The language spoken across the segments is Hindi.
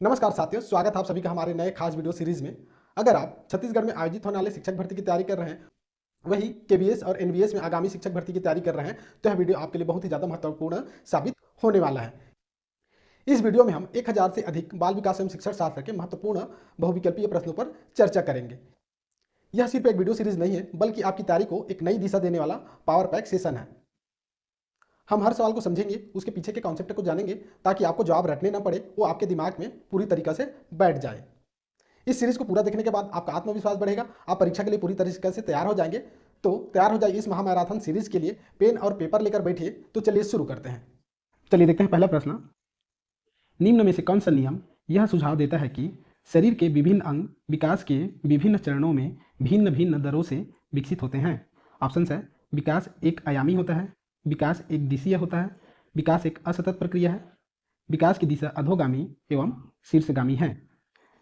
नमस्कार साथियों, स्वागत है आप सभी का हमारे नए खास वीडियो सीरीज में। अगर आप छत्तीसगढ़ में आयोजित होने वाले शिक्षक भर्ती की तैयारी कर रहे हैं, वही केबीएस और एनबीएस में आगामी शिक्षक भर्ती की तैयारी कर रहे हैं, तो यह वीडियो आपके लिए बहुत ही ज़्यादा महत्वपूर्ण साबित होने वाला है। इस वीडियो में हम 1000 से अधिक बाल विकास एवं शिक्षण शास्त्र के महत्वपूर्ण बहुविकल्पीय प्रश्नों पर चर्चा करेंगे। यह सिर्फ एक वीडियो सीरीज नहीं है, बल्कि आपकी तैयारी को एक नई दिशा देने वाला पावर पैक सेशन है। हम हर सवाल को समझेंगे, उसके पीछे के कॉन्सेप्ट को जानेंगे, ताकि आपको जवाब रटने ना पड़े, वो आपके दिमाग में पूरी तरीके से बैठ जाए। इस सीरीज को पूरा देखने के बाद आपका आत्मविश्वास बढ़ेगा, आप परीक्षा के लिए पूरी तरीके से तैयार हो जाएंगे। तो तैयार हो जाइए इस महामैराथन सीरीज के लिए, पेन और पेपर लेकर बैठिए। तो चलिए शुरू करते हैं। चलिए देखते हैं पहला प्रश्न। निम्न में से कौन सा नियम यह सुझाव देता है कि शरीर के विभिन्न अंग विकास के विभिन्न चरणों में भिन्न भिन्न दरों से विकसित होते हैं? ऑप्शन है, विकास एक आयामी होता है, विकास एक दिशीय होता है, विकास एक असतत प्रक्रिया है, विकास की दिशा अधोगामी एवं शीर्षगामी है।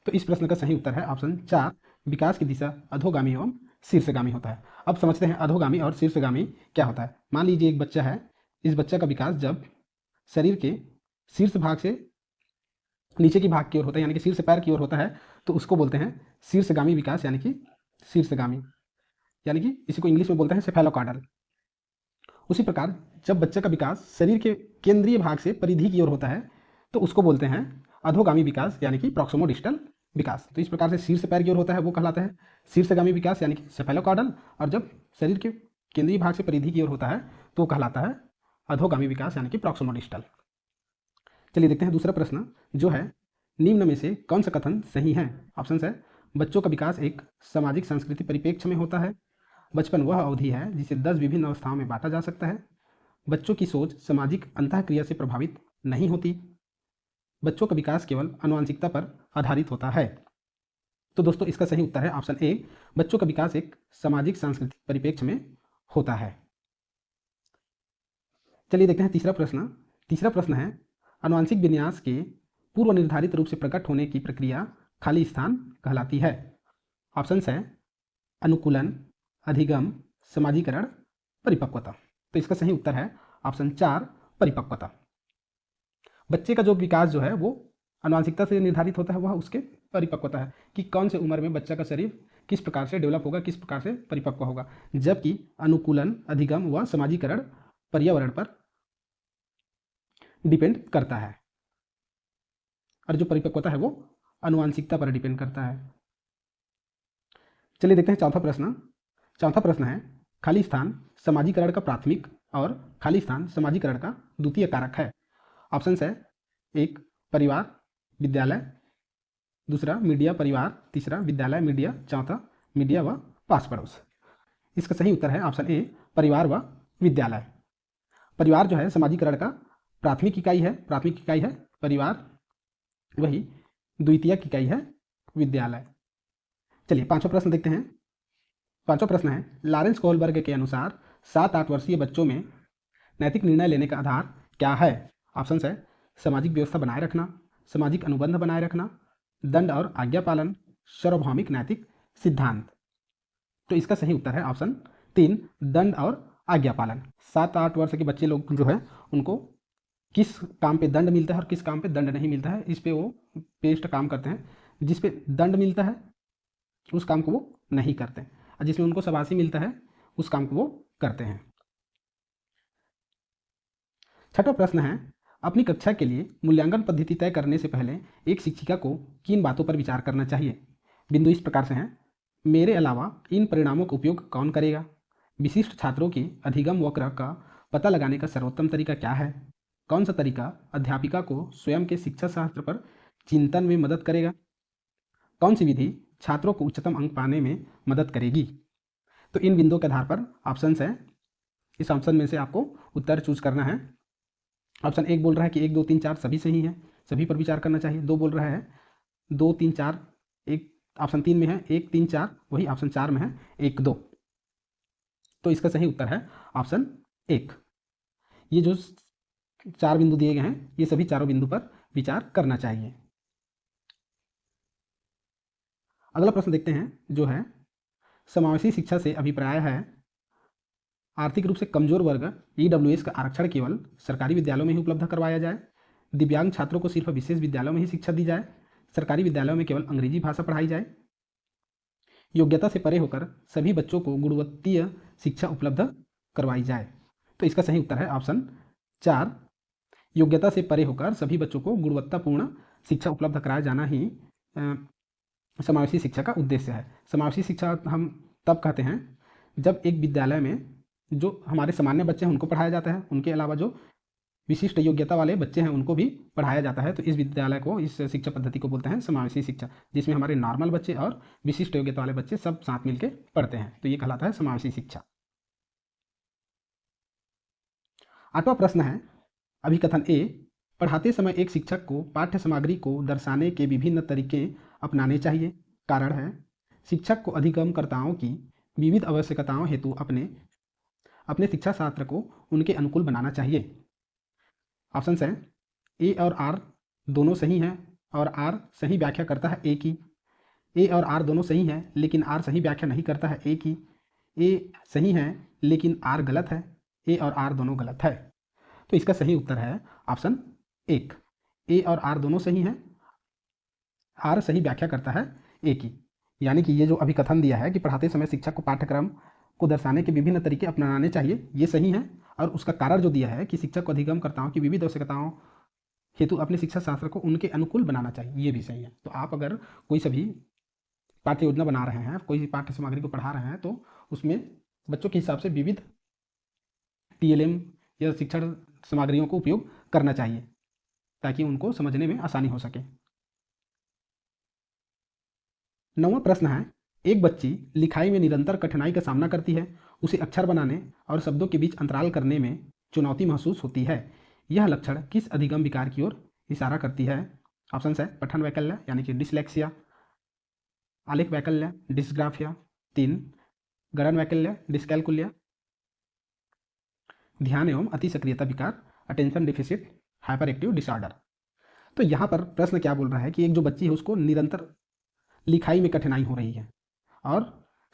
तो इस प्रश्न का सही उत्तर है ऑप्शन 4, विकास की दिशा अधोगामी एवं शीर्षगामी होता है। अब समझते हैं अधोगामी और शीर्षगामी क्या होता है। मान लीजिए एक बच्चा है, इस बच्चा का विकास जब शरीर के शीर्ष भाग से नीचे की भाग की ओर होता है, यानी कि शीर्ष पैर की ओर होता है, तो उसको बोलते हैं शीर्षगामी विकास, यानी कि शीर्षगामी, यानी कि इसी को इंग्लिश में बोलते हैं सेफेलोकॉर्डल। उसी प्रकार जब बच्चे का विकास शरीर के केंद्रीय भाग से परिधि की ओर होता है, तो उसको बोलते हैं अधोगामी विकास, यानी कि प्रॉक्सिमोडिस्टल विकास। तो इस प्रकार से शीर्ष पैर की ओर होता है वो कहलाता है शीर्षगामी विकास, यानी कि सेफेलोकॉर्डल, और जब शरीर के केंद्रीय भाग से परिधि की ओर होता है तो वो कहलाता है अधोगामी विकास, यानी कि प्रॉक्सिमोडिस्टल। चलिए देखते हैं दूसरा प्रश्न, जो है निम्न में से कौन सा कथन सही है? ऑप्शन है, बच्चों का विकास एक सामाजिक संस्कृति परिप्रेक्ष्य में होता है, बचपन वह अवधि है जिसे 10 विभिन्न अवस्थाओं में बांटा जा सकता है, बच्चों की सोच सामाजिक अंतःक्रिया से प्रभावित नहीं होती, बच्चों का विकास केवल आनुवंशिकता पर आधारित होता है। तो दोस्तों इसका सही उत्तर है ऑप्शन ए, बच्चों का विकास एक सामाजिक सांस्कृतिक परिप्रेक्ष्य में होता है। चलिए देखते हैं तीसरा प्रश्न। तीसरा प्रश्न है, आनुवंशिक विन्यास के पूर्व निर्धारित रूप से प्रकट होने की प्रक्रिया खाली स्थान कहलाती है। ऑप्शन है, अनुकूलन, अधिगम, समाजीकरण, परिपक्वता। तो इसका सही उत्तर है ऑप्शन 4, परिपक्वता। बच्चे का जो विकास जो है वो आनुवंशिकता से निर्धारित होता है, वह उसके परिपक्वता है कि कौन से उम्र में बच्चा का शरीर किस प्रकार से डेवलप होगा, किस प्रकार से परिपक्व होगा। जबकि अनुकूलन, अधिगम व समाजीकरण पर्यावरण पर डिपेंड करता है, और जो परिपक्वता है वो आनुवंशिकता पर डिपेंड करता है। चलिए देखते हैं चौथा प्रश्न। चौथा प्रश्न है, खाली स्थान समाजीकरण का प्राथमिक और खाली स्थान समाजीकरण का द्वितीय कारक है। ऑप्शन है, एक, परिवार विद्यालय, दूसरा मीडिया परिवार, तीसरा विद्यालय मीडिया, चौथा मीडिया व पास पड़ोस। इसका सही उत्तर है ऑप्शन ए, परिवार व विद्यालय। परिवार जो है समाजीकरण का प्राथमिक इकाई है, परिवार, वही द्वितीयक इकाई है विद्यालय। चलिए पांचवा प्रश्न देखते हैं। पांचवा प्रश्न है, लॉरेंस कोहलबर्ग के अनुसार 7-8 वर्षीय बच्चों में नैतिक निर्णय लेने का आधार क्या है? ऑप्शन है, सामाजिक व्यवस्था बनाए रखना, सामाजिक अनुबंध बनाए रखना, दंड और आज्ञा पालन, सार्वभौमिक नैतिक सिद्धांत। तो इसका सही उत्तर है ऑप्शन 3, दंड और आज्ञा पालन। 7-8 वर्ष के बच्चे लोग जो है उनको किस काम पे दंड मिलता है और किस काम पे दंड नहीं मिलता है, इस पे वो बेस्ट काम करते हैं। जिस पे दंड मिलता है उस काम को वो नहीं करते, और जिसमें उनको शाबाशी मिलता है उस काम को वो करते हैं। छठवां प्रश्न है, अपनी कक्षा के लिए मूल्यांकन पद्धति तय करने से पहले एक शिक्षिका को किन बातों पर विचार करना चाहिए? बिंदु इस प्रकार से हैं, मेरे अलावा इन परिणामों का उपयोग कौन करेगा? विशिष्ट छात्रों की अधिगम वक्र का पता लगाने का सर्वोत्तम तरीका क्या है? कौन सा तरीका अध्यापिका को स्वयं के शिक्षा शास्त्र पर चिंतन में मदद करेगा? कौन सी विधि छात्रों को उच्चतम अंक पाने में मदद करेगी? तो इन बिंदुओं के आधार पर ऑप्शन है, इस ऑप्शन में से आपको उत्तर चूज करना है। ऑप्शन 1 बोल रहा है कि 1, 2, 3, 4 सभी सही है, सभी पर विचार करना चाहिए। 2 बोल रहा है 2, 3, 4, एक ऑप्शन 3 में है 1, 3, 4, वही ऑप्शन 4 में है 1, 2। तो इसका सही उत्तर है ऑप्शन 1। ये जो 4 बिंदु दिए गए हैं, ये सभी चारों बिंदु पर विचार करना चाहिए। अगला प्रश्न देखते हैं, जो है समावेशी शिक्षा से अभिप्राय है, आर्थिक रूप से कमजोर वर्ग ईडब्ल्यूएस का आरक्षण केवल सरकारी विद्यालयों में ही उपलब्ध करवाया जाए, दिव्यांग छात्रों को सिर्फ विशेष विद्यालयों में ही शिक्षा दी जाए, सरकारी विद्यालयों में केवल अंग्रेजी भाषा पढ़ाई जाए। योग्यता से परे होकर सभी बच्चों को गुणवत्तीय शिक्षा उपलब्ध करवाई जाए। तो इसका सही उत्तर है ऑप्शन 4। योग्यता से परे होकर सभी बच्चों को गुणवत्तापूर्ण शिक्षा उपलब्ध कराया जाना ही समावेशी शिक्षा का उद्देश्य है। समावेशी शिक्षा हम तब कहते हैं जब एक विद्यालय में जो हमारे सामान्य बच्चे हैं उनको पढ़ाया जाता है, उनके अलावा जो विशिष्ट योग्यता वाले बच्चे हैं उनको भी पढ़ाया जाता है। तो इस विद्यालय को, इस शिक्षा पद्धति को बोलते हैं समावेशी शिक्षा, जिसमें हमारे नॉर्मल बच्चे और विशिष्ट योग्यता वाले बच्चे सब साथ मिलकर पढ़ते हैं। तो ये कहलाता है समावेशी शिक्षा। 8वां प्रश्न है अभिकथन ए, पढ़ाते समय एक शिक्षक को पाठ्य सामग्री को दर्शाने के विभिन्न तरीके अपनाने चाहिए। कारण है शिक्षक को अधिगमकर्ताओं की विविध आवश्यकताओं हेतु अपने शिक्षा शास्त्र को उनके अनुकूल बनाना चाहिए। ऑप्शन है ए और आर दोनों सही हैं और आर सही व्याख्या करता है ए की। ए और आर दोनों सही हैं लेकिन आर सही व्याख्या नहीं करता है ए की। ए सही है लेकिन आर गलत है। ए और आर दोनों गलत है। तो इसका सही उत्तर है ऑप्शन 1। ए और आर दोनों सही हैं, आर सही व्याख्या करता है ए की। यानी कि ये जो अभिकथन दिया है कि पढ़ाते समय शिक्षक को पाठ्यक्रम को दर्शाने के विभिन्न तरीके अपनाने चाहिए, ये सही है। और उसका कारण जो दिया है कि शिक्षक को अधिगमकर्ताओं की विविध आवश्यकताओं हेतु अपने शिक्षा शास्त्र को उनके अनुकूल बनाना चाहिए, ये भी सही है। तो आप अगर कोई सभी पाठ्य योजना बना रहे हैं, कोई पाठ्य सामग्री को पढ़ा रहे हैं, तो उसमें बच्चों के हिसाब से विविध TLM या शिक्षण सामग्रियों को उपयोग करना चाहिए ताकि उनको समझने में आसानी हो सके। 9वां प्रश्न है एक बच्ची लिखाई में निरंतर कठिनाई का सामना करती है, उसे अक्षर बनाने और शब्दों के बीच अंतराल करने में चुनौती महसूस होती है। यह लक्षण किस अधिगम विकार की ओर इशारा करती है? ऑप्शन है पठन वैकल्य यानी कि डिसलेक्सिया, आलेख वैकल्य डिस्ग्राफिया, 3 गणन वैकल्य डिस्कैलकुलिया, ध्यान एवं अति सक्रियता विकार attention deficit hyper active disorder. तो यहाँ पर प्रश्न क्या बोल रहा है कि एक जो बच्ची है उसको निरंतर लिखाई में कठिनाई हो रही है और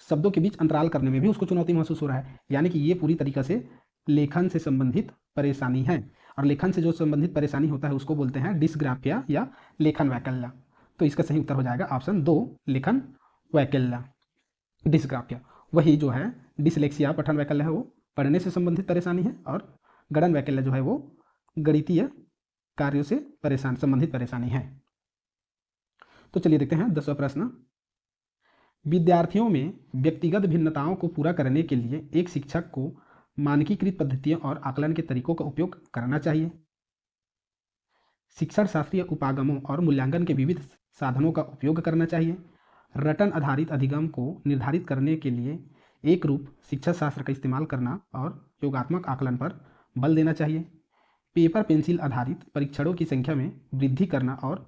शब्दों के बीच अंतराल करने में भी उसको चुनौती महसूस हो रहा है। यानी कि ये पूरी तरीके से लेखन से संबंधित परेशानी है और लेखन से जो संबंधित परेशानी होता है उसको बोलते हैं डिस्ग्राफिया या लेखन वैकल्य। तो इसका सही उत्तर हो जाएगा ऑप्शन 2 लेखन वैकल्य। डिस्ग्राफिया वही जो है डिसलेक्सिया पठन वैकल्य है, वो पढ़ने से संबंधित परेशानी है, और गणन वैकल्य जो है वो गणितीय कार्यों से संबंधित परेशानी है। तो चलिए देखते हैं 10वां प्रश्न। विद्यार्थियों में व्यक्तिगत भिन्नताओं को पूरा करने के लिए एक शिक्षक को मानकीकृत पद्धतियों और आकलन के तरीकों का उपयोग करना चाहिए। शिक्षण शास्त्रीय उपागमों और मूल्यांकन के विविध साधनों का उपयोग करना चाहिए। रटन आधारित अधिगम को निर्धारित करने के लिए एक रूप शिक्षा शास्त्र का इस्तेमाल करना और योगात्मक आकलन पर बल देना चाहिए। पेपर पेंसिल आधारित परीक्षणों की संख्या में वृद्धि करना और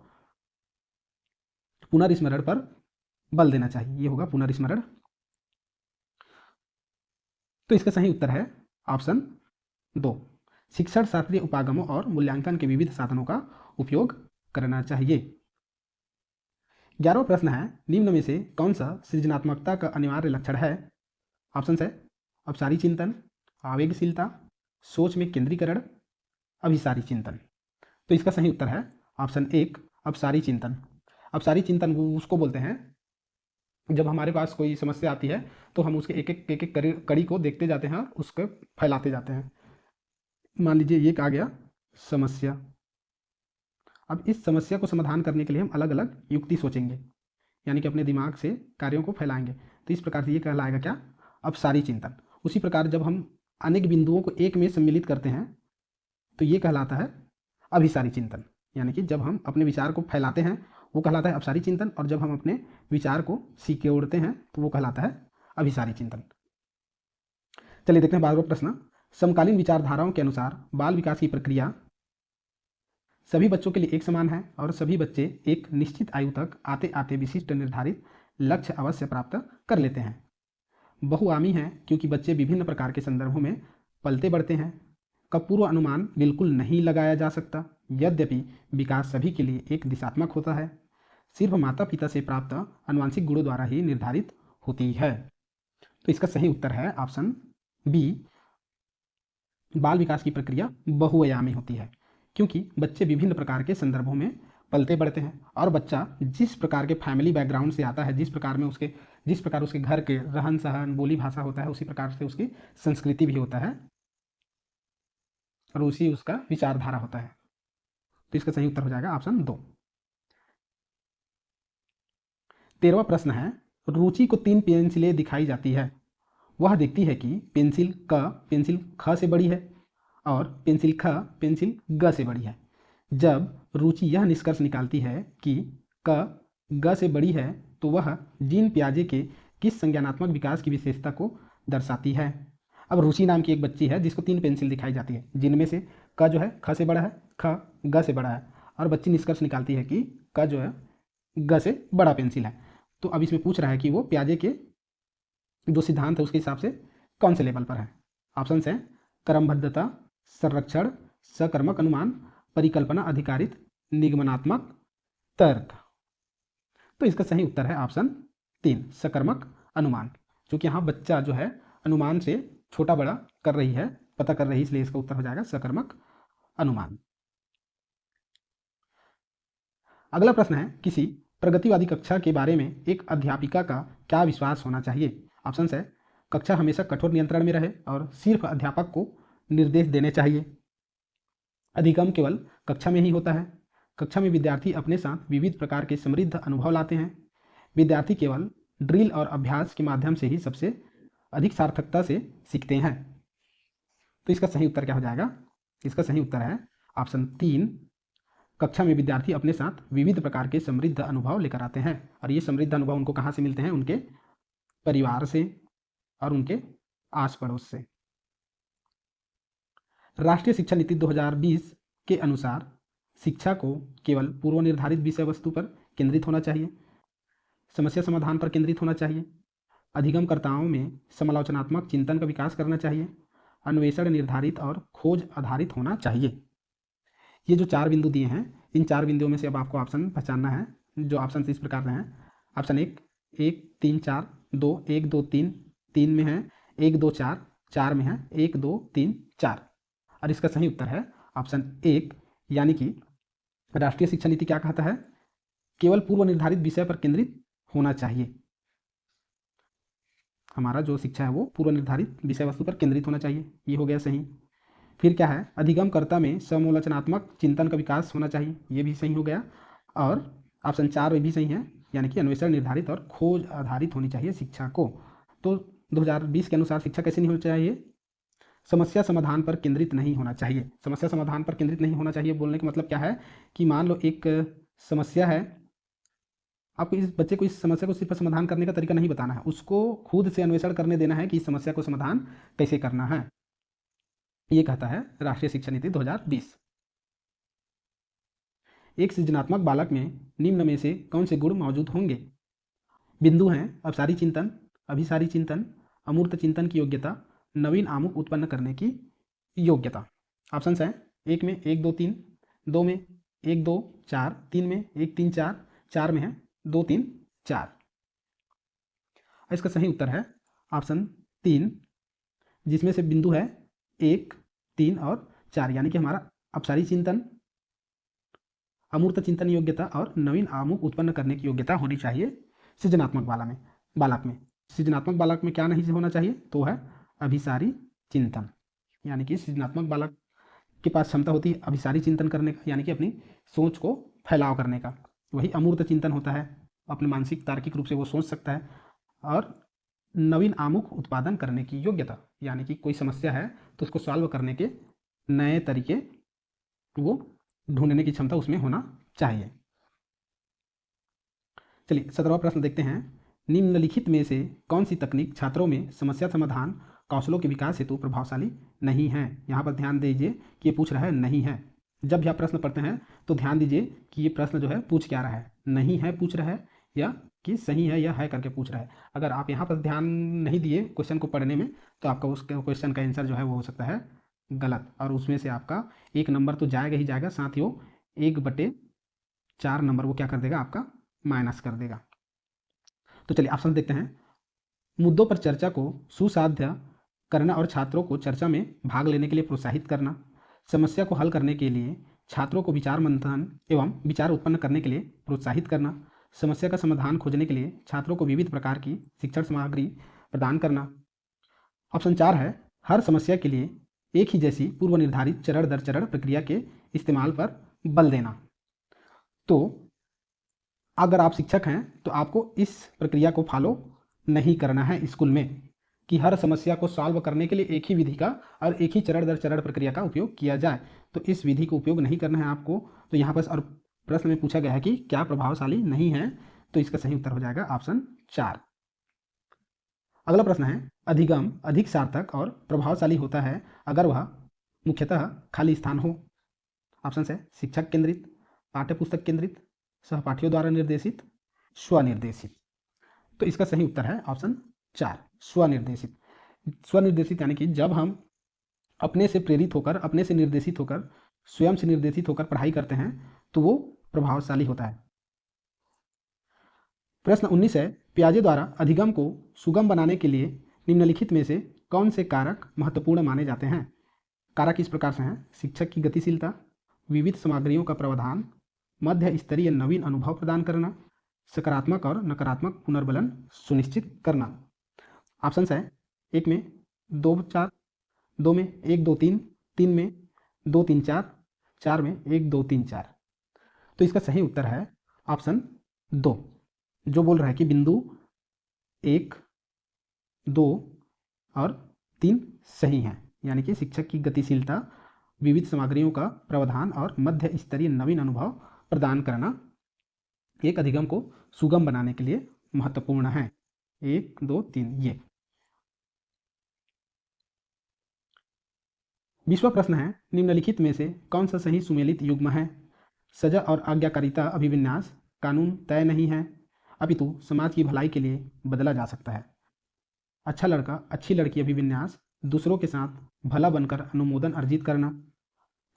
पुनर्स्मरण पर बल देना चाहिए। ये होगा पुनर्स्मरण। तो इसका सही उत्तर है ऑप्शन 2 शिक्षण शास्त्रीय उपागमों और मूल्यांकन के विविध साधनों का उपयोग करना चाहिए। 11वां प्रश्न है निम्न में से कौन सा सृजनात्मकता का अनिवार्य लक्षण है? ऑप्शन है अपसारी चिंतन, आवेगशीलता, सोच में केंद्रीकरण, अभिसारी चिंतन। तो इसका सही उत्तर है ऑप्शन 1 अपसारी चिंतन। अपसारी चिंतन उसको बोलते हैं जब हमारे पास कोई समस्या आती है तो हम उसके एक एक कड़ी को देखते जाते हैं और उसको फैलाते जाते हैं। मान लीजिए ये आ गया समस्या। अब इस समस्या को समाधान करने के लिए हम अलग अलग युक्ति सोचेंगे, यानी कि अपने दिमाग से कार्यों को फैलाएंगे। तो इस प्रकार से ये कहलाएगा क्या? अपसारी चिंतन। उसी प्रकार जब हम अनेक बिंदुओं को एक में सम्मिलित करते हैं तो ये कहलाता है अभिसारी चिंतन। यानी कि जब हम अपने विचार को फैलाते हैं वो कहलाता है अपसारी चिंतन, और जब हम अपने विचार को सिकोड़ते हैं तो वो कहलाता है अभिसारी चिंतन। चलिए देखते हैं 12वां प्रश्न। समकालीन विचारधाराओं के अनुसार बाल विकास की प्रक्रिया सभी बच्चों के लिए एक समान है और सभी बच्चे एक निश्चित आयु तक आते आते विशिष्ट निर्धारित लक्ष्य अवश्य प्राप्त कर लेते हैं। बहुआमी है क्योंकि बच्चे विभिन्न प्रकार के संदर्भों में पलते बढ़ते हैं का पूर्व अनुमान बिल्कुल नहीं लगाया जा सकता। यद्यपि विकास सभी के लिए एक दिशात्मक होता है, सिर्फ माता पिता से प्राप्त आनुवंशिक गुणों द्वारा ही निर्धारित होती है। तो इसका सही उत्तर है ऑप्शन बी बाल विकास की प्रक्रिया बहुआयामी होती है क्योंकि बच्चे विभिन्न प्रकार के संदर्भों में पलते बढ़ते हैं और बच्चा जिस प्रकार के फैमिली बैकग्राउंड से आता है, जिस प्रकार उसके घर के रहन सहन बोली भाषा होता है, उसी प्रकार से उसकी संस्कृति भी होता है और उसी उसका विचारधारा होता है। तो इसका सही उत्तर हो जाएगा ऑप्शन 2। 13वां प्रश्न है, रुचि को 3 पेंसिलें दिखाई जाती है। वह देखती है कि पेंसिल ख से बड़ी है और पेंसिल ख पेंसिल ग से बड़ी है। जब रुचि यह निष्कर्ष निकालती है कि क ग से बड़ी है तो वह जीन पियाजे के किस संज्ञानात्मक विकास की विशेषता को दर्शाती है। अब रुचि नाम की एक बच्ची है जिसको 3 पेंसिल दिखाई जाती है, जिनमें से क जो है ख से बड़ा है, ख ग से बड़ा है, और बच्ची निष्कर्ष निकालती है कि क जो है ग से बड़ा पेंसिल है। तो अब इसमें पूछ रहा है कि वो पियाजे के जो सिद्धांत है उसके हिसाब से कौन से लेवल पर है। ऑप्शन है क्रमबद्धता, संरक्षण, सकर्मक अनुमान, परिकल्पना आधारित, निगमनात्मक तर्क। तो इसका सही उत्तर है ऑप्शन 3, सकर्मक अनुमान। क्योंकि यहाँ बच्चा जो है अनुमान से छोटा बड़ा कर रही है, पता कर रही है, इसलिए इसका उत्तर हो जाएगा सकर्मक अनुमान। अगला प्रश्न है, किसी प्रगतिवादी कक्षा के बारे में एक अध्यापिका का क्या विश्वास होना चाहिए। ऑप्शन है कक्षा हमेशा कठोर नियंत्रण में रहे और सिर्फ अध्यापक को निर्देश देने चाहिए। अधिगम केवल कक्षा में ही होता है। कक्षा में विद्यार्थी अपने साथ विविध प्रकार के समृद्ध अनुभव लाते हैं। विद्यार्थी केवल ड्रिल और अभ्यास के माध्यम से ही सबसे अधिक सार्थकता से सीखते हैं। तो इसका सही उत्तर क्या हो जाएगा। इसका सही उत्तर है ऑप्शन 3, कक्षा में विद्यार्थी अपने साथ विविध प्रकार के समृद्ध अनुभव लेकर आते हैं। और ये समृद्ध अनुभव उनको कहाँ से मिलते हैं, उनके परिवार से और उनके आस पड़ोस से। राष्ट्रीय शिक्षा नीति 2020 के अनुसार शिक्षा को केवल पूर्व निर्धारित विषय वस्तु पर केंद्रित होना चाहिए, समस्या समाधान पर केंद्रित होना चाहिए, अधिगमकर्ताओं में समालोचनात्मक चिंतन का विकास करना चाहिए, अन्वेषण निर्धारित और खोज आधारित होना चाहिए। ये जो 4 बिंदु दिए हैं, इन 4 बिंदुओं में से अब आपको ऑप्शन पहचानना है। जो ऑप्शन इस प्रकार से हैं, ऑप्शन 1 1 3 4, 2 1 2 3, 3 में है 1 2 4, 4 में है 1 2 3 4। और इसका सही उत्तर है ऑप्शन 1, यानी कि राष्ट्रीय शिक्षा नीति क्या कहता है, केवल पूर्व निर्धारित विषय पर केंद्रित होना चाहिए। हमारा जो शिक्षा है वो पूर्व निर्धारित विषय वस्तु पर केंद्रित होना चाहिए, ये हो गया सही। फिर क्या है, अधिगमकर्ता में समालोचनात्मक चिंतन का विकास होना चाहिए, ये भी सही हो गया। और ऑप्शन 4 भी सही है, यानी कि अन्वेषण निर्धारित और खोज आधारित होनी चाहिए शिक्षा को। तो 2020 के अनुसार शिक्षा कैसे नहीं होनी चाहिए, समस्या समाधान पर केंद्रित नहीं होना चाहिए। समस्या समाधान पर केंद्रित नहीं होना चाहिए बोलने का मतलब क्या है कि मान लो एक समस्या है, आपको इस बच्चे को इस समस्या को सिर्फ समाधान करने का तरीका नहीं बताना है, उसको खुद से अन्वेषण करने देना है कि इस समस्या को समाधान कैसे करना है। ये कहता है राष्ट्रीय शिक्षा नीति 2020। एक सृजनात्मक बालक में निम्न में से कौन से गुण मौजूद होंगे। बिंदु हैं अपसारी चिंतन, अभिसारी चिंतन, अमूर्त चिंतन की योग्यता, नवीन आमुख उत्पन्न करने की योग्यता। ऑप्शन हैं 1 में 1 2 3, 2 में 1 2 4, 3 में 1 3 4, 4 में है 2 3 4। इसका सही उत्तर है ऑप्शन 3, जिसमें से बिंदु है 1 3 और 4, यानी कि हमारा अपसारी चिंतन, अमूर्त चिंतन योग्यता और नवीन आमुख उत्पन्न करने की योग्यता होनी चाहिए सृजनात्मक बालक में। सृजनात्मक बालक में क्या नहीं होना चाहिए, तो है अभिसारी चिंतन, यानी कि सृजनात्मक बालक के पास क्षमता होती है अभिसारी चिंतन करने का, यानी कि अपनी सोच को फैलाव करने का। वही अमूर्त चिंतन होता है, अपने मानसिक तार्किक रूप से वो सोच सकता है। और नवीन आमुख उत्पादन करने की योग्यता, यानी कि कोई समस्या है तो उसको सॉल्व करने के नए तरीके वो ढूंढने की क्षमता उसमें होना चाहिए। चलिए 17वां प्रश्न देखते हैं, निम्नलिखित में से कौन सी तकनीक छात्रों में समस्या समाधान कौशलों के विकास हेतु प्रभावशाली नहीं है। यहाँ पर ध्यान दीजिए कि ये पूछ रहा है नहीं है। जब भी आप प्रश्न पढ़ते हैं तो ध्यान दीजिए कि ये प्रश्न जो है पूछ क्या रहा है, नहीं है पूछ रहा है या कि सही है या है करके पूछ रहा है। अगर आप यहाँ पर ध्यान नहीं दिए क्वेश्चन को पढ़ने में तो आपका उस क्वेश्चन का आंसर जो है वो हो सकता है गलत, और उसमें से आपका 1 नंबर तो जाएगा ही जाएगा, साथ ही वो 1/4 नंबर वो क्या कर देगा, आपका माइनस कर देगा। तो चलिए ऑप्शन देखते हैं, मुद्दों पर चर्चा को सुसाध्य करना और छात्रों को चर्चा में भाग लेने के लिए प्रोत्साहित करना, समस्या को हल करने के लिए छात्रों को विचार मंथन एवं विचार उत्पन्न करने के लिए प्रोत्साहित करना, समस्या का समाधान खोजने के लिए छात्रों को विविध प्रकार की शिक्षण सामग्री प्रदान करना। ऑप्शन 4 है हर समस्या के लिए एक ही जैसी पूर्व निर्धारित चरण दर चरण प्रक्रिया के इस्तेमाल पर बल देना। तो अगर आप शिक्षक हैं तो आपको इस प्रक्रिया को फॉलो नहीं करना है स्कूल में कि हर समस्या को सॉल्व करने के लिए एक ही विधि का और एक ही चरण दर चरण प्रक्रिया का उपयोग किया जाए। तो इस विधि को उपयोग नहीं करना है आपको। तो यहाँ पर और प्रश्न में पूछा गया है कि क्या प्रभावशाली नहीं है, तो इसका सही उत्तर हो जाएगा ऑप्शन 4। अगला प्रश्न है अधिगम अधिक सार्थक और प्रभावशाली होता है अगर वह मुख्यतः खाली स्थान हो। ऑप्शन है शिक्षक केंद्रित, पाठ्यपुस्तक केंद्रित, सहपाठियों द्वारा निर्देशित, स्वनिर्देशित। तो इसका सही उत्तर है ऑप्शन 4 स्वनिर्देशित। स्वनिर्देशित यानी कि जब हम अपने से प्रेरित होकर, अपने से निर्देशित होकर, स्वयं से निर्देशित होकर पढ़ाई करते हैं तो वो प्रभावशाली होता है। प्रश्न 19 है पियाजे द्वारा अधिगम को सुगम बनाने के लिए निम्नलिखित में से कौन से कारक महत्वपूर्ण माने जाते हैं। कारक इस प्रकार से हैं शिक्षक की गतिशीलता, विविध सामग्रियों का प्रावधान, मध्य स्तरीय नवीन अनुभव प्रदान करना, सकारात्मक और नकारात्मक पुनर्बलन सुनिश्चित करना। ऑप्शन है 1 में 2 4, 2 में 1 2 3, 3 में 2 3 4, 4 में 1 2 3 4। तो इसका सही उत्तर है ऑप्शन 2 जो बोल रहा है कि बिंदु 1 2 और 3 सही हैं, यानी कि शिक्षक की गतिशीलता, विविध सामग्रियों का प्रावधान और मध्य स्तरीय नवीन अनुभव प्रदान करना एक अधिगम को सुगम बनाने के लिए महत्वपूर्ण है। 1 2 3 ये। 20वां प्रश्न है निम्नलिखित में से कौन सा सही सुमेलित युग्म है। सजा और आज्ञाकारिता अभिविन्यास कानून तय नहीं है अपितु समाज की भलाई के लिए बदला जा सकता है। अच्छा लड़का अच्छी लड़की अभिविन्यास दूसरों के साथ भला बनकर अनुमोदन अर्जित करना।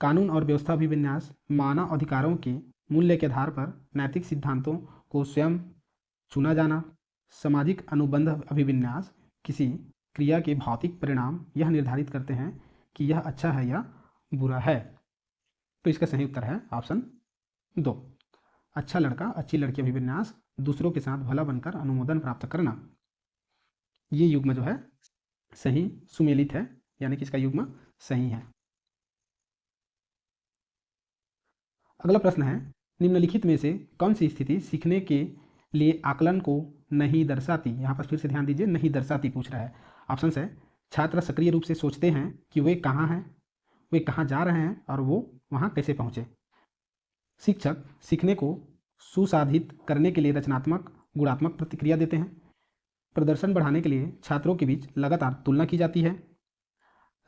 कानून और व्यवस्था अभिविन्यास मानव अधिकारों के मूल्य के आधार पर नैतिक सिद्धांतों को स्वयं चुना जाना। सामाजिक अनुबंध अभिविन्यास किसी क्रिया के भौतिक परिणाम यह निर्धारित करते हैं कि यह अच्छा है या बुरा है। तो इसका सही उत्तर है ऑप्शन 2 अच्छा लड़का अच्छी लड़की अभिविन्यास दूसरों के साथ भला बनकर अनुमोदन प्राप्त करना। ये युग्म जो है सही सुमेलित है, यानी कि इसका युग्म सही है। अगला प्रश्न है निम्नलिखित में से कौन सी स्थिति सीखने के लिए आकलन को नहीं दर्शाती। यहाँ पर फिर से ध्यान दीजिए, नहीं दर्शाती पूछ रहा है। ऑप्शन है छात्र सक्रिय रूप से सोचते हैं कि वे कहाँ हैं, वे कहाँ जा रहे हैं और वो वहाँ कैसे पहुँचे। शिक्षक सीखने को सुसाधित करने के लिए रचनात्मक गुणात्मक प्रतिक्रिया देते हैं। प्रदर्शन बढ़ाने के लिए छात्रों के बीच लगातार तुलना की जाती है।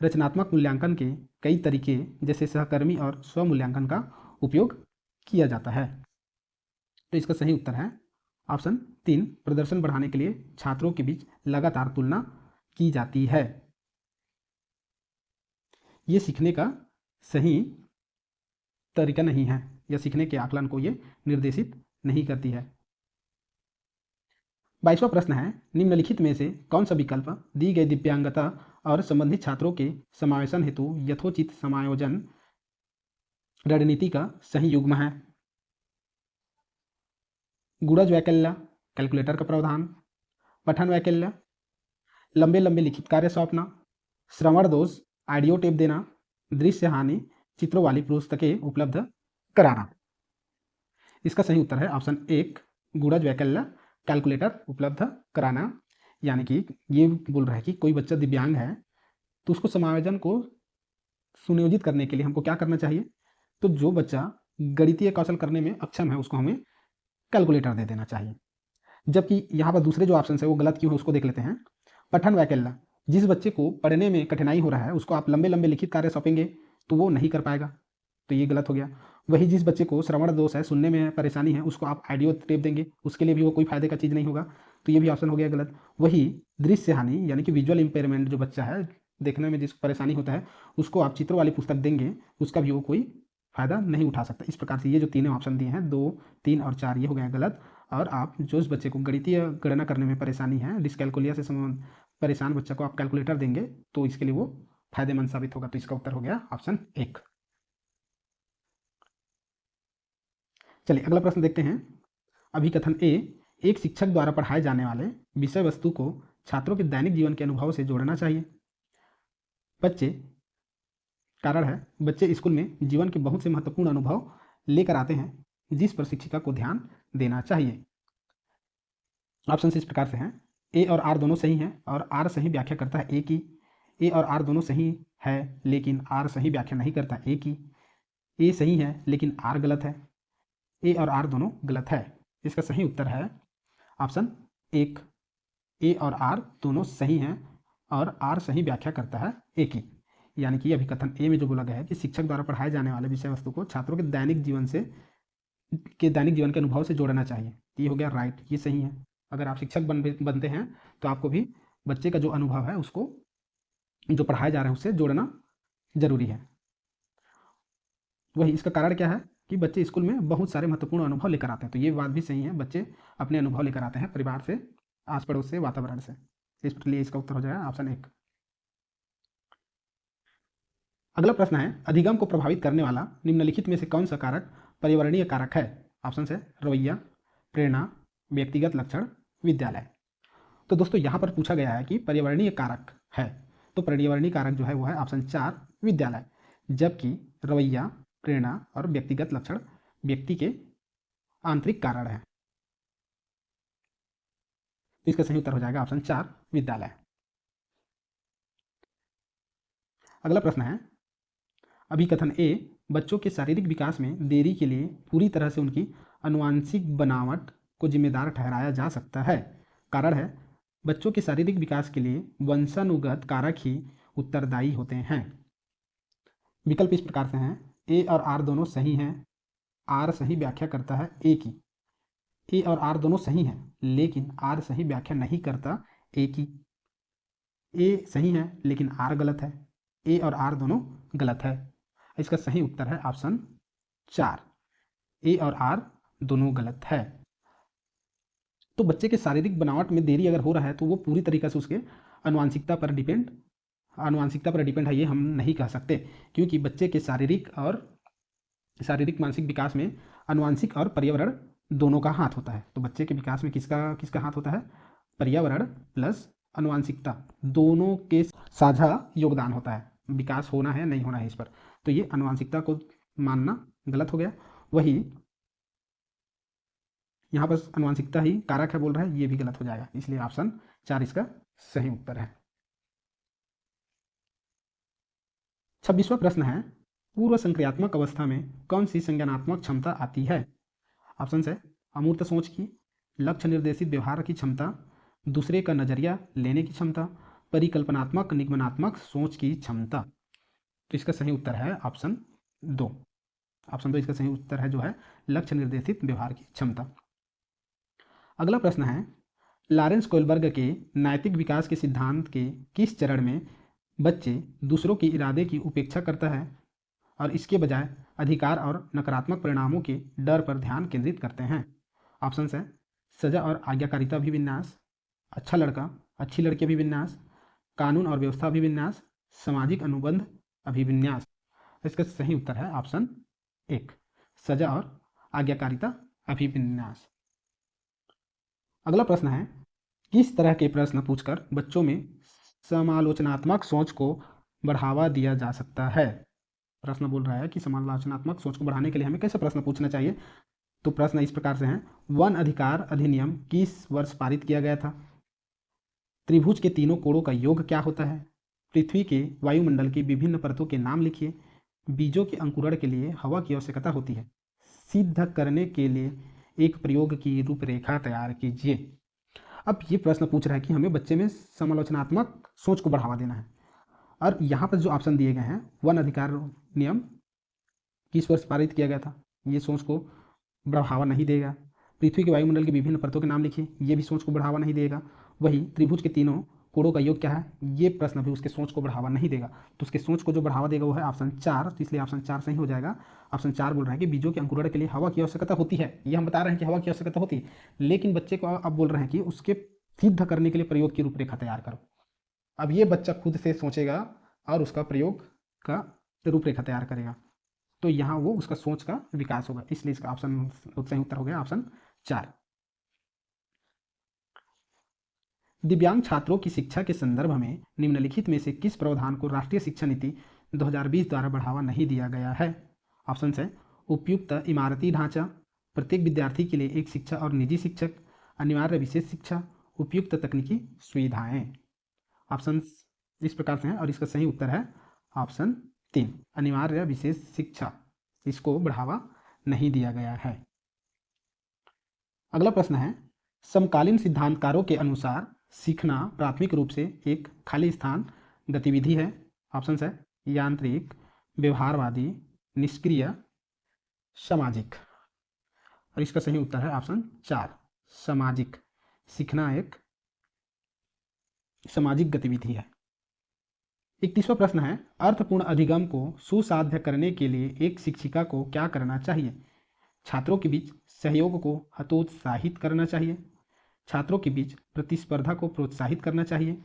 रचनात्मक मूल्यांकन के कई तरीके जैसे सहकर्मी और स्वमूल्यांकन का उपयोग किया जाता है। तो इसका सही उत्तर है ऑप्शन 3 प्रदर्शन बढ़ाने के लिए छात्रों के बीच लगातार तुलना की जाती है। ये सीखने का सही तरीका नहीं है, या सीखने के आकलन को ये निर्देशित नहीं करती है। 22वां प्रश्न है निम्नलिखित में से कौन सा विकल्प दी गई दिव्यांगता और संबंधित छात्रों के समावेशन हेतु यथोचित समायोजन रणनीति का सही युग्म है। गुणज वैकल्य कैलकुलेटर का प्रावधान, पठन वैकल्य लंबे लंबे लिखित कार्य सौंपना, श्रवण दोष ऑडियो टेप देना, दृश्य हानि चित्रों वाली पुस्तकें उपलब्ध कराना। इसका सही उत्तर है ऑप्शन 1 गुणज वैकल्य कैलकुलेटर उपलब्ध कराना। यानी कि ये बोल रहा है कि कोई बच्चा दिव्यांग है तो उसको समायोजन को सुनियोजित करने के लिए हमको क्या करना चाहिए। तो जो बच्चा गणितीय कौशल करने में अक्षम है उसको हमें कैलकुलेटर दे देना चाहिए। जबकि यहाँ पर दूसरे जो ऑप्शन है वो गलत क्यों है उसको देख लेते हैं। पठन वैकल्य जिस बच्चे को पढ़ने में कठिनाई हो रहा है उसको आप लंबे लंबे लिखित कार्य सौंपेंगे तो वो नहीं कर पाएगा, तो ये गलत हो गया। वही जिस बच्चे को श्रवण दोष है, सुनने में परेशानी है, उसको आप ऑडियो टेप देंगे उसके लिए भी वो कोई फायदे का चीज़ नहीं होगा, तो ये भी ऑप्शन हो गया गलत। वही दृश्य हानि यानी कि विजुअल इंपेयरमेंट जो बच्चा है, देखने में जिसको परेशानी होता है, उसको आप चित्रों वाली पुस्तक देंगे उसका भी वो कोई फायदा नहीं उठा सकता। इस प्रकार से ये जो तीनों ऑप्शन दिए हैं 2, 3 और 4 ये हो गए गलत। और आप जो उस बच्चे को गणितीय गणना करने में परेशानी है, डिस्कैलकुलिया से परेशान बच्चा को आप कैलकुलेटर देंगे तो इसके लिए वो फायदेमंद साबित होगा। तो इसका उत्तर हो गया ऑप्शन 1। चलिए अगला प्रश्न देखते हैं। अभिकथन ए, एक शिक्षक द्वारा पढ़ाए जाने वाले विषय वस्तु को छात्रों के दैनिक जीवन के अनुभव से जोड़ना चाहिए। बच्चे, कारण है बच्चे स्कूल में जीवन के बहुत से महत्वपूर्ण अनुभव लेकर आते हैं जिस पर शिक्षिका को ध्यान देना चाहिए। ऑप्शन इस प्रकार से हैं। ए और आर दोनों सही हैं और आर सही व्याख्या करता है ए की। ए और आर दोनों सही है लेकिन आर सही व्याख्या नहीं करता ए की। ए सही है लेकिन आर गलत है। ए और आर दोनों गलत है। इसका सही उत्तर है ऑप्शन एक। ए और आर दोनों सही हैं और आर सही व्याख्या करता है ए की। यानी कि अभिकथन ए में जो बोला गया है कि शिक्षक द्वारा पढ़ाए जाने वाले विषय वस्तु को छात्रों के दैनिक जीवन के अनुभव से जोड़ना चाहिए, ये हो गया राइट, ये सही है। अगर आप शिक्षक बनते हैं तो आपको भी बच्चे का जो अनुभव है उसको जो पढ़ाया जा रहा है उससे जोड़ना जरूरी है। वही इसका कारण क्या है कि बच्चे स्कूल में बहुत सारे महत्वपूर्ण अनुभव लेकर आते हैं, तो ये बात भी सही है, बच्चे अपने अनुभव लेकर आते हैं परिवार से, आस पड़ोस से, वातावरण से। इसलिए इसका उत्तर हो जाएगा ऑप्शन एक। अगला प्रश्न है, अधिगम को प्रभावित करने वाला निम्नलिखित में से कौन सा कारक पर्यावरणीय कारक है? ऑप्शन है रवैया, प्रेरणा, व्यक्तिगत लक्षण, विद्यालय। तो दोस्तों यहाँ पर पूछा गया है कि पर्यावरणीय कारक है, तो पर्यावरणीय कारक जो है वो है ऑप्शन 4 विद्यालय, जबकि रवैया, प्रेरणा और व्यक्तिगत लक्षण व्यक्ति के आंतरिक कारण है। तो इसका सही उत्तर हो जाएगा ऑप्शन 4 विद्यालय। अगला प्रश्न है, अभिकथन ए, बच्चों के शारीरिक विकास में देरी के लिए पूरी तरह से उनकी आनुवांशिक बनावट को जिम्मेदार ठहराया जा सकता है। कारण है बच्चों के शारीरिक विकास के लिए वंशानुगत कारक ही उत्तरदायी होते हैं। विकल्प इस प्रकार से हैं, ए और आर दोनों सही हैं, आर सही व्याख्या करता है ए की। ए और आर दोनों सही हैं लेकिन आर सही व्याख्या नहीं करता ए की। ए सही है लेकिन आर गलत है। ए और आर दोनों गलत है। इसका सही उत्तर है ऑप्शन 4, ए और आर दोनों गलत है। तो बच्चे के शारीरिक बनावट में देरी अगर हो रहा है तो वो पूरी तरीके से उसके आनुवांशिकता पर डिपेंड है, ये हम नहीं कह सकते, क्योंकि बच्चे के शारीरिक मानसिक विकास में आनुवांशिक और पर्यावरण दोनों का हाथ होता है। तो बच्चे के विकास में किसका हाथ होता है? पर्यावरण प्लस आनुवांशिकता दोनों के साझा योगदान होता है। विकास होना है नहीं होना है इस पर, तो ये आनुवांशिकता को मानना गलत हो गया। वही यहाँ पर आनुवांशिकता ही कारक है बोल रहा है, ये भी गलत हो जाएगा, इसलिए ऑप्शन 4 इसका सही उत्तर है। 26वां प्रश्न है, पूर्व संक्रियात्मक अवस्था में कौन सी संज्ञानात्मक क्षमता आती है? ऑप्शन है अमूर्त सोच की, लक्ष्य निर्देशित व्यवहार की क्षमता, दूसरे का नजरिया लेने की क्षमता, परिकल्पनात्मक निगमनात्मक सोच की क्षमता। तो इसका सही उत्तर है ऑप्शन 2। ऑप्शन 2 इसका सही उत्तर है, जो है लक्ष्य निर्देशित व्यवहार की क्षमता। अगला प्रश्न है, लॉरेंस कोलबर्ग के नैतिक विकास के सिद्धांत के किस चरण में बच्चे दूसरों के इरादे की उपेक्षा करता है और इसके बजाय अधिकार और नकारात्मक परिणामों के डर पर ध्यान केंद्रित करते हैं? ऑप्शन है सजा और आज्ञाकारिता अभिविन्यास, अच्छा लड़का अच्छी लड़की अभिविन्यास, कानून और व्यवस्था अभिविन्यास, सामाजिक अनुबंध अभिविन्यास। इसका सही उत्तर है ऑप्शन 1, सजा और आज्ञाकारिता अभिविन्यास। अगला प्रश्न है, किस तरह के प्रश्न पूछकर बच्चों में समालोचनात्मक सोच को बढ़ावा दिया जा सकता है? प्रश्न बोल रहा है कि समालोचनात्मक सोच को बढ़ाने के लिए हमें कैसे प्रश्न पूछना चाहिए। तो प्रश्न इस प्रकार से हैं, वन अधिकार अधिनियम किस वर्ष पारित किया गया था? त्रिभुज के तीनों कोणों का योग क्या होता है? पृथ्वी के वायुमंडल की विभिन्न परतों के नाम लिखिए। बीजों के अंकुरण के लिए हवा की आवश्यकता होती है। सिद्ध करने के लिए एक प्रयोग की रूपरेखा तैयार कीजिए। अब ये प्रश्न पूछ रहा है कि हमें बच्चे में समालोचनात्मक सोच को बढ़ावा देना है, और यहाँ पर जो ऑप्शन दिए गए हैं, वन अधिकार नियम किस वर्ष पारित किया गया था, ये सोच को बढ़ावा नहीं देगा। पृथ्वी के वायुमंडल की विभिन्न परतों के नाम लिखिए, ये भी सोच को बढ़ावा नहीं देगा। वही त्रिभुज के तीनों कोणों का योग क्या है, ये प्रश्न भी उसके सोच को बढ़ावा नहीं देगा। तो उसके सोच को जो बढ़ावा देगा वो है ऑप्शन 4, तो इसलिए ऑप्शन 4 सही हो जाएगा। ऑप्शन 4 बोल रहा है कि बीजों के अंकुरण के लिए हवा की आवश्यकता होती है, ये हम बता रहे हैं कि हवा की आवश्यकता होती है, लेकिन बच्चे को अब बोल रहे हैं कि उसके सिद्ध करने के लिए प्रयोग की रूपरेखा तैयार करो। अब ये बच्चा खुद से सोचेगा और उसका प्रयोग का रूपरेखा तैयार करेगा। तो यहाँ वो उसका सोच का विकास होगा, इसलिए इसका ऑप्शन सही उत्तर हो गया ऑप्शन 4। दिव्यांग छात्रों की शिक्षा के संदर्भ में निम्नलिखित में से किस प्रावधान को राष्ट्रीय शिक्षा नीति 2020 द्वारा बढ़ावा नहीं दिया गया है? ऑप्शन है उपयुक्त इमारती ढांचा, प्रत्येक विद्यार्थी के लिए एक शिक्षक और निजी शिक्षक, अनिवार्य विशेष शिक्षा, उपयुक्त तकनीकी सुविधाएं। ऑप्शन इस प्रकार से हैं और इसका सही उत्तर है ऑप्शन 3, अनिवार्य विशेष शिक्षा, इसको बढ़ावा नहीं दिया गया है। अगला प्रश्न है, समकालीन सिद्धांतकारों के अनुसार सीखना प्राथमिक रूप से एक खाली स्थान गतिविधि है। ऑप्शन है यांत्रिक, व्यवहारवादी, निष्क्रिय, सामाजिक, और इसका सही उत्तर है ऑप्शन 4, सामाजिक। सीखना एक सामाजिक गतिविधि है। 31वां प्रश्न है, अर्थपूर्ण अधिगम को सुसाध्य करने के लिए एक शिक्षिका को क्या करना चाहिए? छात्रों के बीच सहयोग को हतोत्साहित करना चाहिए, छात्रों के बीच प्रतिस्पर्धा को प्रोत्साहित करना चाहिए,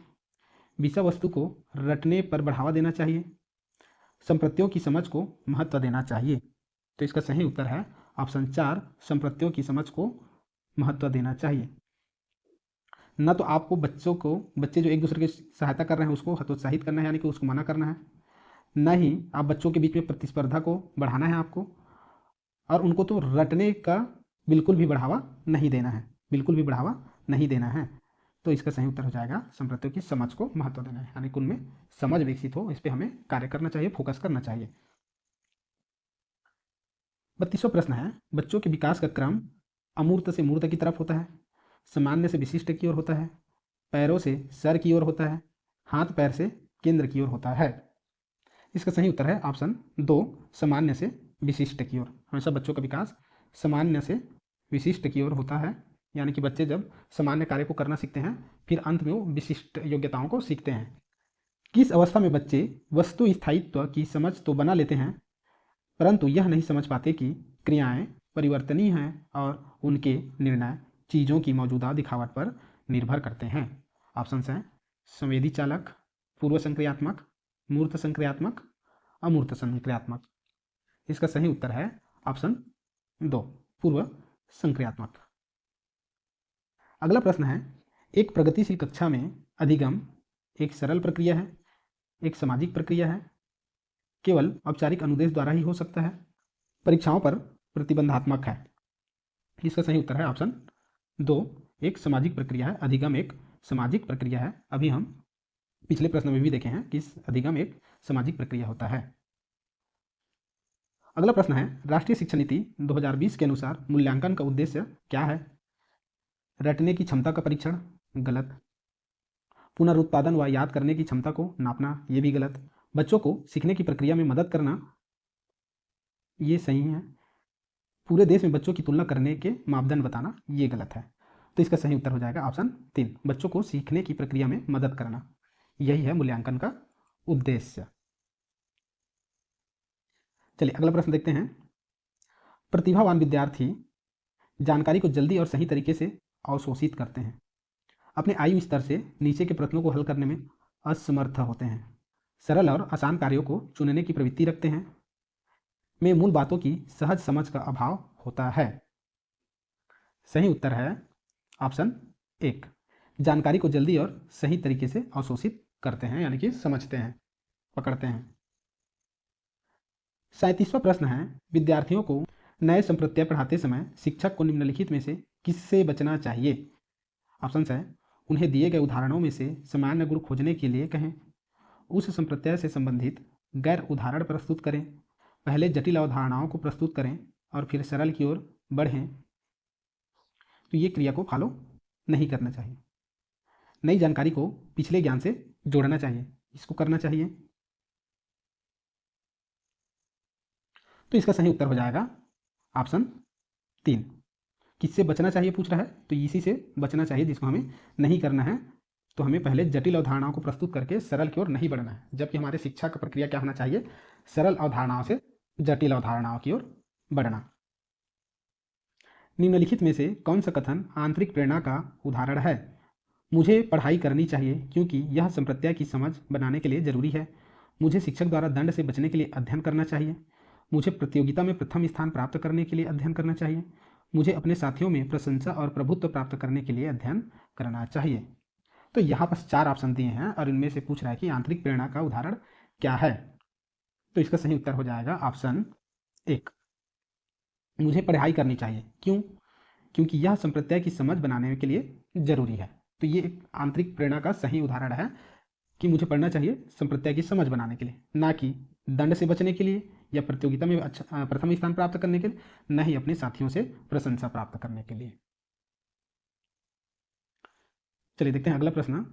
विषय वस्तु को रटने पर बढ़ावा देना चाहिए, संप्रत्यों की समझ को महत्व देना चाहिए। तो इसका सही उत्तर है ऑप्शन 4, संप्रत्यों की समझ को महत्व देना चाहिए। न तो आपको बच्चे जो एक दूसरे की सहायता कर रहे हैं उसको हतोत्साहित करना है, यानी कि उसको मना करना है, न ही आप बच्चों के बीच में प्रतिस्पर्धा को बढ़ाना है आपको, और उनको तो रटने का बिल्कुल भी बढ़ावा नहीं देना है, बिल्कुल भी बढ़ावा नहीं देना है। तो इसका सही उत्तर हो जाएगा संप्रत्यों की समझ को महत्व देना है, यानी कि उनमें समझ विकसित हो, इस पर हमें कार्य करना चाहिए, फोकस करना चाहिए। 32वां प्रश्न है, बच्चों के विकास का क्रम अमूर्त से मूर्त की तरफ होता है, सामान्य से विशिष्ट की ओर होता है, पैरों से सर की ओर होता है, हाथ पैर से केंद्र की ओर होता है। इसका सही उत्तर है ऑप्शन 2, सामान्य से विशिष्ट की ओर। हमेशा बच्चों का विकास सामान्य से विशिष्ट की ओर होता है, यानी कि बच्चे जब सामान्य कार्य को करना सीखते हैं फिर अंत में वो विशिष्ट योग्यताओं को सीखते हैं। किस अवस्था में बच्चे वस्तु स्थायित्व की समझ तो बना लेते हैं, परंतु यह नहीं समझ पाते कि क्रियाएं परिवर्तनीय हैं और उनके निर्णय चीज़ों की मौजूदा दिखावट पर निर्भर करते हैं? ऑप्शन हैं संवेदी चालक, पूर्व संक्रियात्मक, मूर्त संक्रियात्मक, अमूर्त संक्रियात्मक। इसका सही उत्तर है ऑप्शन 2, पूर्व संक्रियात्मक। अगला प्रश्न है, एक प्रगतिशील कक्षा में अधिगम एक सरल प्रक्रिया है, एक सामाजिक प्रक्रिया है, केवल औपचारिक अनुदेश द्वारा ही हो सकता है, परीक्षाओं पर प्रतिबंधात्मक है? इसका सही उत्तर है ऑप्शन 2, एक सामाजिक प्रक्रिया है। अधिगम एक सामाजिक प्रक्रिया है। अभी हम पिछले प्रश्न में भी देखे हैं कि अधिगम एक सामाजिक प्रक्रिया होता है। अगला प्रश्न है, राष्ट्रीय शिक्षा नीति 2020 के अनुसार मूल्यांकन का उद्देश्य क्या है? रटने की क्षमता का परीक्षण, गलत। पुनरुत्पादन व याद करने की क्षमता को नापना, ये भी गलत। बच्चों को सीखने की प्रक्रिया में मदद करना, ये सही है। पूरे देश में बच्चों की तुलना करने के मापदंड बताना, ये गलत है। तो इसका सही उत्तर हो जाएगा ऑप्शन 3, बच्चों को सीखने की प्रक्रिया में मदद करना, यही है मूल्यांकन का उद्देश्य। चलिए अगला प्रश्न देखते हैं। प्रतिभावान विद्यार्थी जानकारी को जल्दी और सही तरीके से अवशोषित करते हैं, अपने आयु स्तर से नीचे के प्रश्नों को हल करने में असमर्थ होते हैं, सरल और आसान कार्यों को चुनने की प्रवृत्ति रखते हैं, में मूल बातों की सहज समझ का अभाव होता है। सही उत्तर है ऑप्शन 1, जानकारी को जल्दी और सही तरीके से अवशोषित करते हैं, यानी कि समझते हैं, पकड़ते हैं। 37वां प्रश्न है, विद्यार्थियों को नए संप्रत्यय पढ़ाते समय शिक्षक को निम्नलिखित में से किससे बचना चाहिए? ऑप्शन है, उन्हें दिए गए उदाहरणों में से सामान्य गुण खोजने के लिए कहें, उस संप्रत्यय से संबंधित गैर उदाहरण प्रस्तुत करें, पहले जटिल अवधारणाओं को प्रस्तुत करें और फिर सरल की ओर बढ़ें। तो ये क्रिया को फॉलो नहीं करना चाहिए। नई जानकारी को पिछले ज्ञान से जोड़ना चाहिए, इसको करना चाहिए। तो इसका सही उत्तर हो जाएगा ऑप्शन 3, किससे बचना चाहिए पूछ रहा है, तो इसी से बचना चाहिए जिसको हमें नहीं करना है। तो हमें पहले जटिल अवधारणाओं को प्रस्तुत करके सरल की ओर नहीं बढ़ना है, जबकि हमारे शिक्षा का प्रक्रिया क्या होना चाहिए, सरल अवधारणाओं से जटिल अवधारणाओं की ओर बढ़ना। निम्नलिखित में से कौन सा कथन आंतरिक प्रेरणा का उदाहरण है? मुझे पढ़ाई करनी चाहिए क्योंकि यह संप्रत्यय की समझ बनाने के लिए जरूरी है, मुझे शिक्षक द्वारा दंड से बचने के लिए अध्ययन करना चाहिए, मुझे प्रतियोगिता में प्रथम स्थान प्राप्त करने के लिए अध्ययन करना चाहिए, मुझे अपने साथियों में प्रशंसा और प्रभुत्व प्राप्त करने के लिए अध्ययन करना चाहिए। तो यहाँ पर 4 ऑप्शन दिए हैं और इनमें से पूछ रहा है कि आंतरिक प्रेरणा का उदाहरण क्या है। तो इसका सही उत्तर हो जाएगा ऑप्शन 1, मुझे पढ़ाई करनी चाहिए। क्यों? क्योंकि यह संप्रत्यय की समझ बनाने के लिए जरूरी है। तो ये एक आंतरिक प्रेरणा का सही उदाहरण है कि मुझे पढ़ना चाहिए संप्रत्यय की समझ बनाने के लिए, ना कि दंड से बचने के लिए या प्रतियोगिता में अच्छा प्रथम स्थान प्राप्त करने के लिए, न ही अपने साथियों से प्रशंसा प्राप्त करने के लिए। चलिए देखते हैं अगला प्रश्न।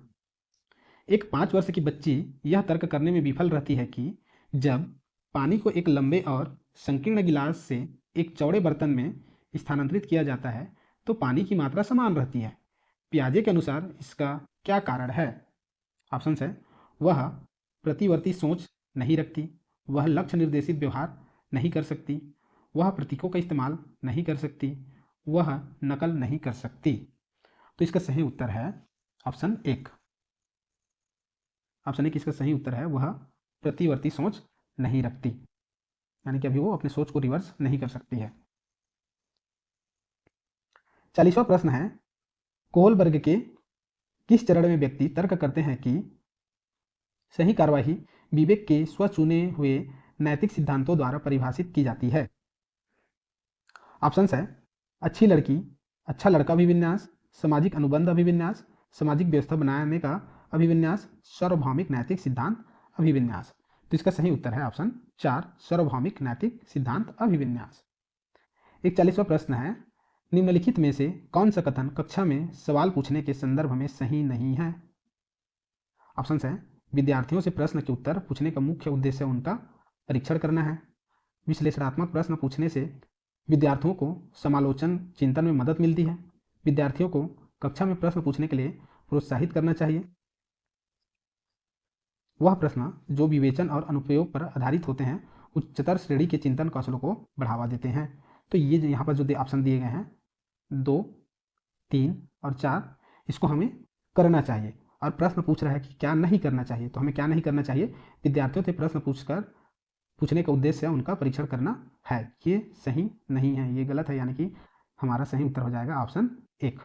एक 5 वर्ष की बच्ची यह तर्क करने में विफल रहती है कि जब पानी को एक लंबे और संकीर्ण गिलास से एक चौड़े बर्तन में स्थानांतरित किया जाता है तो पानी की मात्रा समान रहती है। पियाजे के अनुसार इसका क्या कारण है? ऑप्शन है, वह प्रतिवर्ती सोच नहीं रखती, वह लक्ष्य निर्देशित व्यवहार नहीं कर सकती, वह प्रतीकों का इस्तेमाल नहीं कर सकती, वह नकल नहीं कर सकती। तो इसका सही उत्तर है ऑप्शन 1। ऑप्शन 1 इसका सही उत्तर है, वह प्रतिवर्ती सोच नहीं रखती, यानी कि अभी वो अपने सोच को रिवर्स नहीं कर सकती है। 40वां प्रश्न है, कोहलबर्ग के किस चरण में व्यक्ति तर्क करते हैं कि सही कार्यवाही विवेक के स्वचुने हुए नैतिक सिद्धांतों द्वारा परिभाषित की जाती है? ऑप्शंस है, अच्छी लड़की, अच्छा लड़का अभिविन्यास, सामाजिक अनुबंध अभिविन्यास, सामाजिक व्यवस्था बनाने का अभिविन्यास, सार्वभौमिक नैतिक सिद्धांत अभिविन्यास। तो इसका सही उत्तर है ऑप्शन 4, सार्वभौमिक नैतिक सिद्धांत अभिविन्यास। 41वां प्रश्न है, निम्नलिखित में से कौन सा कथन कक्षा में सवाल पूछने के संदर्भ में सही नहीं है? ऑप्शन है, विद्यार्थियों से प्रश्न के उत्तर पूछने का मुख्य उद्देश्य उनका परीक्षण करना है, विश्लेषणात्मक प्रश्न पूछने से विद्यार्थियों को समालोचन चिंतन में मदद मिलती है, विद्यार्थियों को कक्षा में प्रश्न पूछने के लिए प्रोत्साहित करना चाहिए, वह प्रश्न जो विवेचन और अनुप्रयोग पर आधारित होते हैं उच्चतर श्रेणी के चिंतन कौशलों को बढ़ावा देते हैं। तो ये यहाँ पर जो ऑप्शन दिए गए हैं 2, 3 और 4, इसको हमें करना चाहिए। और प्रश्न पूछ रहा है कि क्या नहीं करना चाहिए, तो हमें क्या नहीं करना चाहिए? विद्यार्थियों से प्रश्न पूछने का उद्देश्य उनका परीक्षण करना है। ये सही नहीं है, ये गलत है, यानी कि हमारा सही उत्तर हो जाएगा ऑप्शन 1।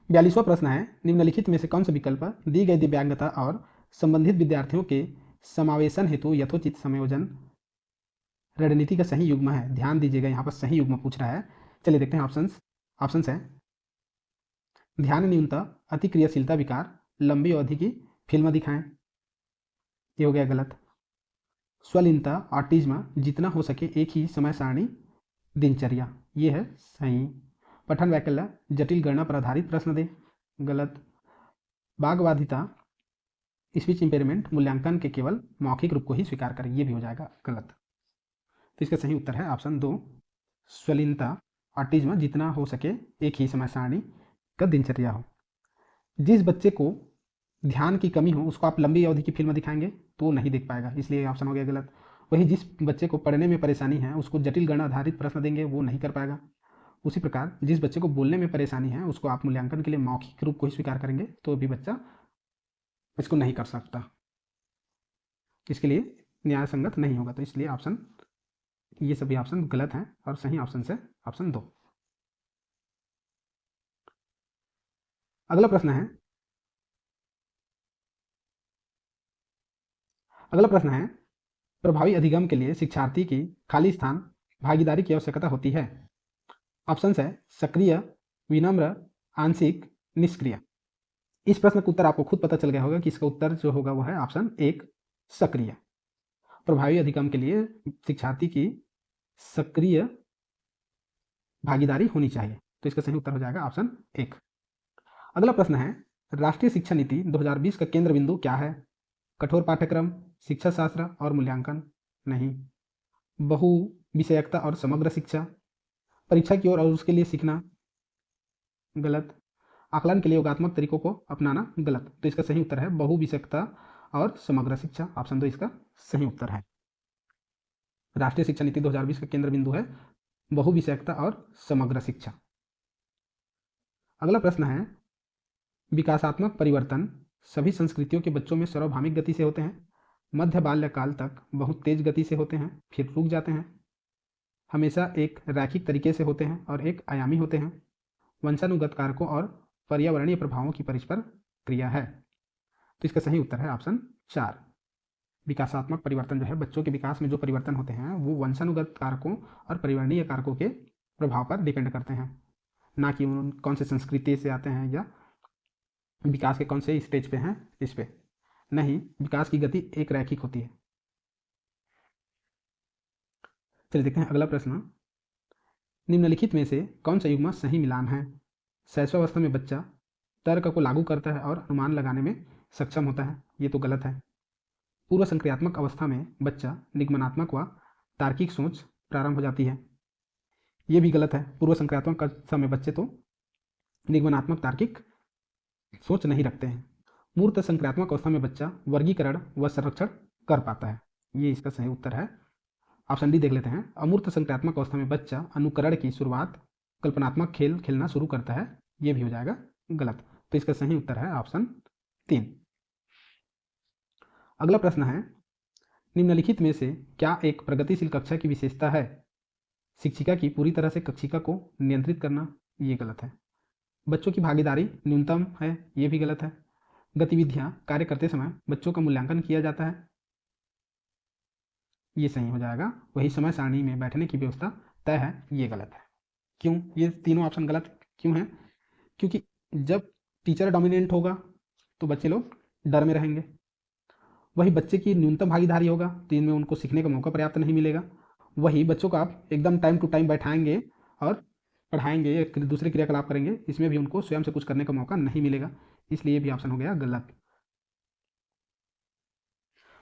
42वां प्रश्न है, निम्नलिखित में से कौन सा विकल्प दी गई दिव्यांगता और संबंधित विद्यार्थियों के समावेशन हेतु यथोचित संयोजन रणनीति का सही युग्म है? ध्यान दीजिएगा, यहाँ पर सही युग्म पूछ रहा है। चलिए देखते हैं ऑप्शंस है, ध्यान न्यूनता, अति क्रियाशीलता विकार, लंबी अवधि की फिल्म दिखाएं, ये हो गया गलत। स्वलीनता, ऑटिज्म, जितना हो सके एक ही समय सारणी दिनचर्या, ये है सही। पठन वैकल्य, जटिल गणना पर आधारित प्रश्न दे, गलत। बाघवाधिता, स्पीच इंपेयरमेंट, मूल्यांकन के केवल मौखिक रूप को ही स्वीकार करें, ये भी हो जाएगा गलत। तो इसका सही उत्तर है ऑप्शन 2, स्वलीनता, ऑटिज्म, जितना हो सके एक ही समय सारणी का दिनचर्या हो। जिस बच्चे को ध्यान की कमी हो उसको आप लंबी अवधि की फिल्म दिखाएंगे तो वो नहीं देख पाएगा, इसलिए ऑप्शन हो गया गलत। वही जिस बच्चे को पढ़ने में परेशानी है उसको जटिल गणना आधारित प्रश्न देंगे वो नहीं कर पाएगा। उसी प्रकार जिस बच्चे को बोलने में परेशानी है उसको आप मूल्यांकन के लिए मौखिक रूप को ही स्वीकार करेंगे तो भी बच्चा इसको नहीं कर सकता, इसके लिए न्याय संगत नहीं होगा। तो इसलिए ये सभी ऑप्शन गलत हैं और सही ऑप्शन है ऑप्शन 2। अगला प्रश्न है, प्रभावी अधिगम के लिए शिक्षार्थी की खाली स्थान भागीदारी की आवश्यकता होती है। ऑप्शन है, सक्रिय, विनम्र, आंशिक, निष्क्रिय। इस प्रश्न का उत्तर आपको खुद पता चल गया होगा कि इसका उत्तर जो होगा वो है ऑप्शन 1, सक्रिय। प्रभावी अधिगम के लिए शिक्षार्थी की सक्रिय भागीदारी होनी चाहिए, तो इसका सही उत्तर हो जाएगा ऑप्शन 1। अगला प्रश्न है, राष्ट्रीय शिक्षा नीति 2020 का केंद्र बिंदु क्या है? कठोर पाठ्यक्रम, शिक्षा शास्त्र और मूल्यांकन? नहीं। बहु विषयकता और समग्र शिक्षा, परीक्षा की ओर और उसके लिए सीखना? गलत। आकलन के लिए योगात्मक तरीकों को अपनाना? गलत। तो इसका सही उत्तर है बहु विषयकता और समग्र शिक्षा, ऑप्शन 2 इसका सही उत्तर है। राष्ट्रीय शिक्षा नीति 2020 का केंद्र बिंदु है बहु विषयकता और समग्र शिक्षा। अगला प्रश्न है, विकासात्मक परिवर्तन सभी संस्कृतियों के बच्चों में सार्वभौमिक गति से होते हैं। मध्य बाल्यकाल तक बहुत तेज गति से होते हैं, फिर रुक जाते हैं, हमेशा एक रैखिक तरीके से होते हैं और एक आयामी होते हैं, वंशानुगत कारकों और पर्यावरणीय प्रभावों की परस्पर क्रिया है। तो इसका सही उत्तर है ऑप्शन 4। विकासात्मक परिवर्तन जो है, बच्चों के विकास में जो परिवर्तन होते हैं वो वंशानुगत कारकों और पर्यावरणीय कारकों के प्रभाव पर डिपेंड करते हैं, ना कि उन कौन से संस्कृति से आते हैं या विकास के कौन से स्टेज पे हैं इस पे नहीं। विकास की गति एक रैखिक होती है। चलिए देखते हैं अगला प्रश्न। निम्नलिखित में से कौन सा युग्म सही मिलान है? शैशवावस्था में बच्चा तर्क को लागू करता है और अनुमान लगाने में सक्षम होता है, ये तो गलत है। पूर्व संक्रियात्मक अवस्था में बच्चा निगमनात्मक व तार्किक सोच प्रारंभ हो जाती है, ये भी गलत है। पूर्व संक्रियात्मक अवस्था में बच्चे तो निगमनात्मक तार्किक सोच नहीं रखते हैं। मूर्त संक्रियात्मक अवस्था में बच्चा वर्गीकरण व संरक्षण कर पाता है, ये इसका सही उत्तर है। ऑप्शन डी देख लेते हैं। अमूर्त संक्रियात्मक अवस्था में बच्चा अनुकरण की शुरुआत कल्पनात्मक खेल खेलना शुरू करता है, ये भी हो जाएगा गलत। तो इसका सही उत्तर है ऑप्शन 3। अगला प्रश्न है, निम्नलिखित में से क्या एक प्रगतिशील कक्षा की विशेषता है? शिक्षिका की पूरी तरह से कक्षिका को नियंत्रित करना, ये गलत है। बच्चों की भागीदारी न्यूनतम है, ये भी गलत है। गतिविधियां कार्य करते समय बच्चों का मूल्यांकन किया जाता है, ये सही हो जाएगा। वही समय सारणी में बैठने की व्यवस्था तय है, ये गलत है। क्यों ये तीनों ऑप्शन गलत क्यों हैं? क्योंकि जब टीचर डोमिनेंट होगा तो बच्चे लोग डर में रहेंगे, वही बच्चे की न्यूनतम भागीदारी होगा तो इनमें उनको सीखने का मौका पर्याप्त नहीं मिलेगा। वही बच्चों को आप एकदम टाइम टू टाइम बैठाएंगे और पढ़ाएंगे या दूसरे क्रियाकलाप करेंगे, इसमें भी उनको स्वयं से कुछ करने का मौका नहीं मिलेगा, इसलिए ये भी ऑप्शन हो गया गलत।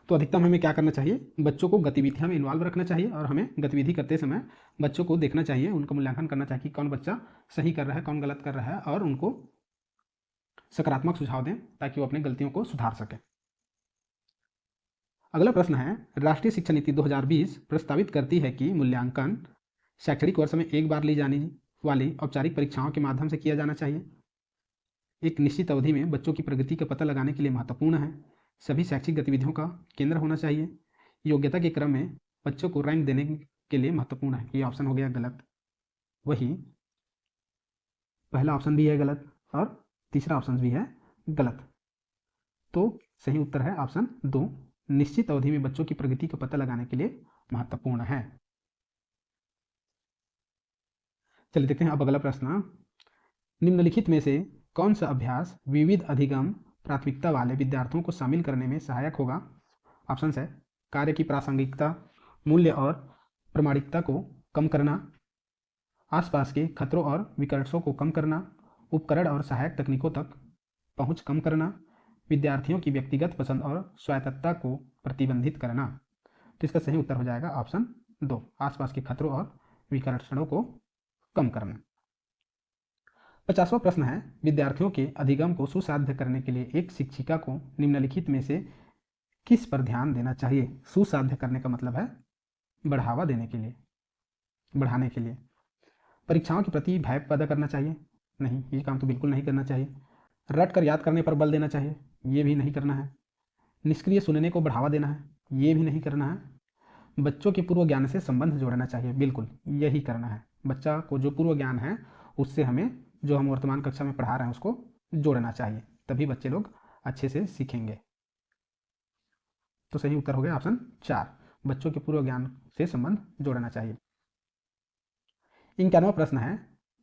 तो अधिकतम हमें क्या करना चाहिए? बच्चों को गतिविधियों में इन्वॉल्व रखना चाहिए और हमें गतिविधि करते समय बच्चों को देखना चाहिए, उनका मूल्यांकन करना चाहिए कि कौन बच्चा सही कर रहा है, कौन गलत कर रहा है, और उनको सकारात्मक सुझाव दें ताकि वो अपनी गलतियों को सुधार सकें। अगला प्रश्न है, राष्ट्रीय शिक्षा नीति 2020 प्रस्तावित करती है कि मूल्यांकन शैक्षणिक वर्ष में एक बार ली जाने वाली औपचारिक परीक्षाओं के माध्यम से किया जाना चाहिए। एक निश्चित अवधि में बच्चों की प्रगति का पता लगाने के लिए महत्वपूर्ण है। सभी शैक्षिक गतिविधियों का केंद्र होना चाहिए। योग्यता के क्रम में बच्चों को रैंक देने के लिए महत्वपूर्ण है, ये ऑप्शन हो गया गलत। वही पहला ऑप्शन भी है गलत और तीसरा ऑप्शन भी है गलत। तो सही उत्तर है ऑप्शन 2, निश्चित अवधि में बच्चों की प्रगति का पता लगाने के लिए महत्वपूर्ण है। चलिए देखते हैं अब अगला प्रश्न। निम्नलिखित में से कौन सा अभ्यास विविध अधिगम प्राथमिकता वाले विद्यार्थियों को शामिल करने में सहायक होगा? ऑप्शन है, कार्य की प्रासंगिकता, मूल्य और प्रामाणिकता को कम करना, आसपास के खतरों और विकर्षों को कम करना, उपकरण और सहायक तकनीकों तक पहुंच कम करना, विद्यार्थियों की व्यक्तिगत पसंद और स्वायत्तता को प्रतिबंधित करना। तो इसका सही उत्तर हो जाएगा ऑप्शन 2, आसपास के खतरों और विकर्षणों को कम करना। 50वां प्रश्न है, विद्यार्थियों के अधिगम को सुसाध्य करने के लिए एक शिक्षिका को निम्नलिखित में से किस पर ध्यान देना चाहिए? सुसाध्य करने का मतलब है बढ़ावा देने के लिए, बढ़ाने के लिए। परीक्षाओं के प्रति भय पैदा करना चाहिए? नहीं, ये काम तो बिल्कुल नहीं करना चाहिए। रट कर याद करने पर बल देना चाहिए? ये भी नहीं करना है। निष्क्रिय सुनने को बढ़ावा देना है? ये भी नहीं करना है। बच्चों के पूर्व ज्ञान से संबंध जोड़ना चाहिए? बिल्कुल यही करना है। बच्चा को जो पूर्व ज्ञान है उससे हमें जो हम वर्तमान कक्षा में पढ़ा रहे हैं उसको जोड़ना चाहिए, तभी बच्चे लोग अच्छे से सीखेंगे। तो सही उत्तर हो गया ऑप्शन 4, बच्चों के पूर्व ज्ञान से संबंध जोड़ना चाहिए। 51वां प्रश्न है,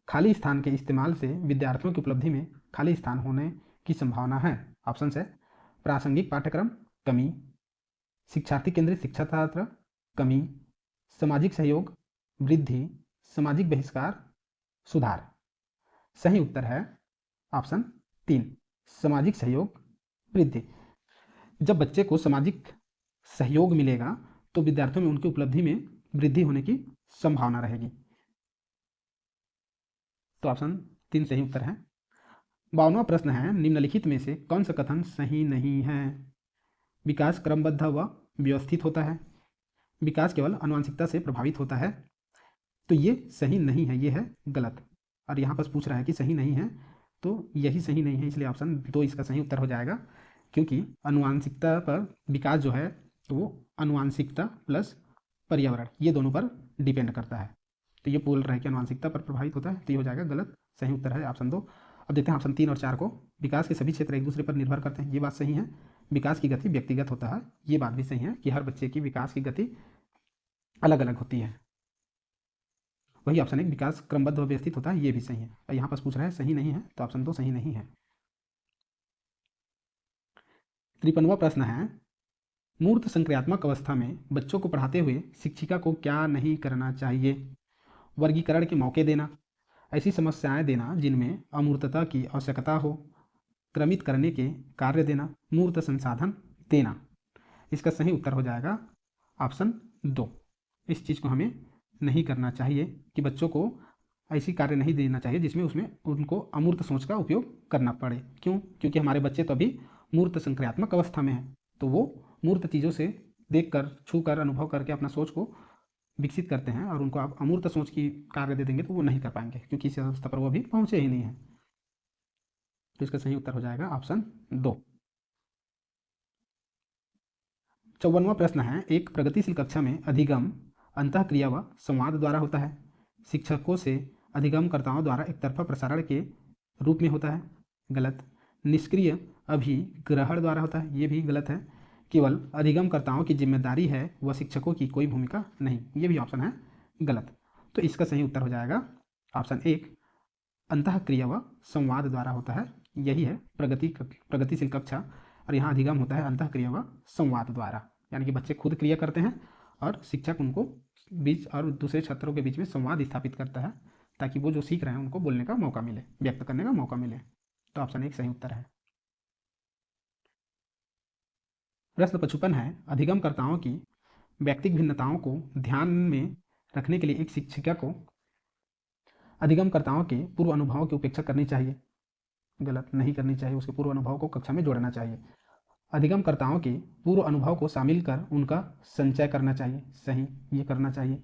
खाली स्थान के इस्तेमाल से विद्यार्थियों की उपलब्धि में खाली स्थान होने की संभावना है? ऑप्शन है, प्रासंगिक पाठ्यक्रम कमी, शिक्षार्थी केंद्रित शिक्षा तंत्र कमी, सामाजिक सहयोग वृद्धि, सामाजिक बहिष्कार सुधार। सही उत्तर है ऑप्शन 3, सामाजिक सहयोग वृद्धि। जब बच्चे को सामाजिक सहयोग मिलेगा तो विद्यार्थियों में उनकी उपलब्धि में वृद्धि होने की संभावना रहेगी। तो ऑप्शन 3 सही उत्तर है। 52वां प्रश्न है, निम्नलिखित में से कौन सा कथन सही नहीं है? विकास क्रमबद्ध व व्यवस्थित होता है, विकास केवल आनुवंशिकता से प्रभावित होता है। तो ये सही नहीं है, ये है गलत। और यहाँ पर पूछ रहा है कि सही नहीं है, तो यही सही नहीं है, इसलिए ऑप्शन 2 इसका सही उत्तर हो जाएगा। क्योंकि आनुवंशिकता पर विकास जो है तो वो आनुवांशिकता प्लस पर्यावरण ये दोनों पर डिपेंड करता है। तो ये बोल रहा है कि आनुवांशिकता पर प्रभावित होता है, तो ये हो जाएगा गलत। सही उत्तर है ऑप्शन 2। अब देखते हैं ऑप्शन 3 और 4 को। विकास के सभी क्षेत्र एक दूसरे पर निर्भर करते हैं, ये बात सही है। विकास की गति व्यक्तिगत होता है, ये बात भी सही है कि हर बच्चे की विकास की गति अलग अलग होती है। वही ऑप्शन 1 विकास क्रमबद्ध व व्यवस्थित होता है, ये भी सही है। और यहाँ पर पूछ रहा है सही नहीं है, तो ऑप्शन 2 सही नहीं है। 53वां प्रश्न है, मूर्त संक्रियात्मक अवस्था में बच्चों को पढ़ाते हुए शिक्षिका को क्या नहीं करना चाहिए? वर्गीकरण के मौके देना, ऐसी समस्याएं देना जिनमें अमूर्तता की आवश्यकता हो, क्रमित करने के कार्य देना, मूर्त संसाधन देना। इसका सही उत्तर हो जाएगा ऑप्शन 2। इस चीज़ को हमें नहीं करना चाहिए कि बच्चों को ऐसी कार्य नहीं देना चाहिए जिसमें उसमें उनको अमूर्त सोच का उपयोग करना पड़े। क्यों? क्योंकि हमारे बच्चे तो अभी मूर्त संक्रियात्मक अवस्था में हैं, तो वो मूर्त चीज़ों से देखकर, छूकर, अनुभव करके अपना सोच को विकसित करते हैं, और उनको आप अमूर्त सोच की कार्य दे देंगे तो वो नहीं कर पाएंगे, क्योंकि इस अवस्था पर वो अभी पहुंचे ही नहीं है। तो इसका सही उत्तर हो जाएगा ऑप्शन 2। 54वां प्रश्न है, एक प्रगतिशील कक्षा में अधिगम अंतःक्रिया व संवाद द्वारा होता है, शिक्षकों से अधिगमकर्ताओं द्वारा एक तरफा प्रसारण के रूप में होता है, गलत। निष्क्रिय अभिग्रहण द्वारा होता है, ये भी गलत है। केवल अधिगमकर्ताओं की जिम्मेदारी है, वह शिक्षकों की कोई भूमिका नहीं, ये भी ऑप्शन है गलत। तो इसका सही उत्तर हो जाएगा ऑप्शन 1 अंतःक्रिया व संवाद द्वारा होता है, यही है प्रगतिशील कक्षा। और यहाँ अधिगम होता है अंतःक्रिया व संवाद द्वारा, यानी कि बच्चे खुद क्रिया करते हैं और शिक्षक उनको बीच और दूसरे छात्रों के बीच में संवाद स्थापित करता है, ताकि वो जो सीख रहे हैं उनको बोलने का मौका मिले, व्यक्त करने का मौका मिले। तो ऑप्शन 1 सही उत्तर है। प्रश्न 55 है, अधिगमकर्ताओं की व्यक्तिगत भिन्नताओं को ध्यान में रखने के लिए एक शिक्षिका को अधिगमकर्ताओं के पूर्व अनुभवों की उपेक्षा करनी चाहिए, गलत। नहीं करनी चाहिए, उसके पूर्व अनुभव को कक्षा में जोड़ना चाहिए। अधिगमकर्ताओं के पूर्व अनुभव को शामिल कर उनका संचय करना चाहिए, सही, ये करना चाहिए।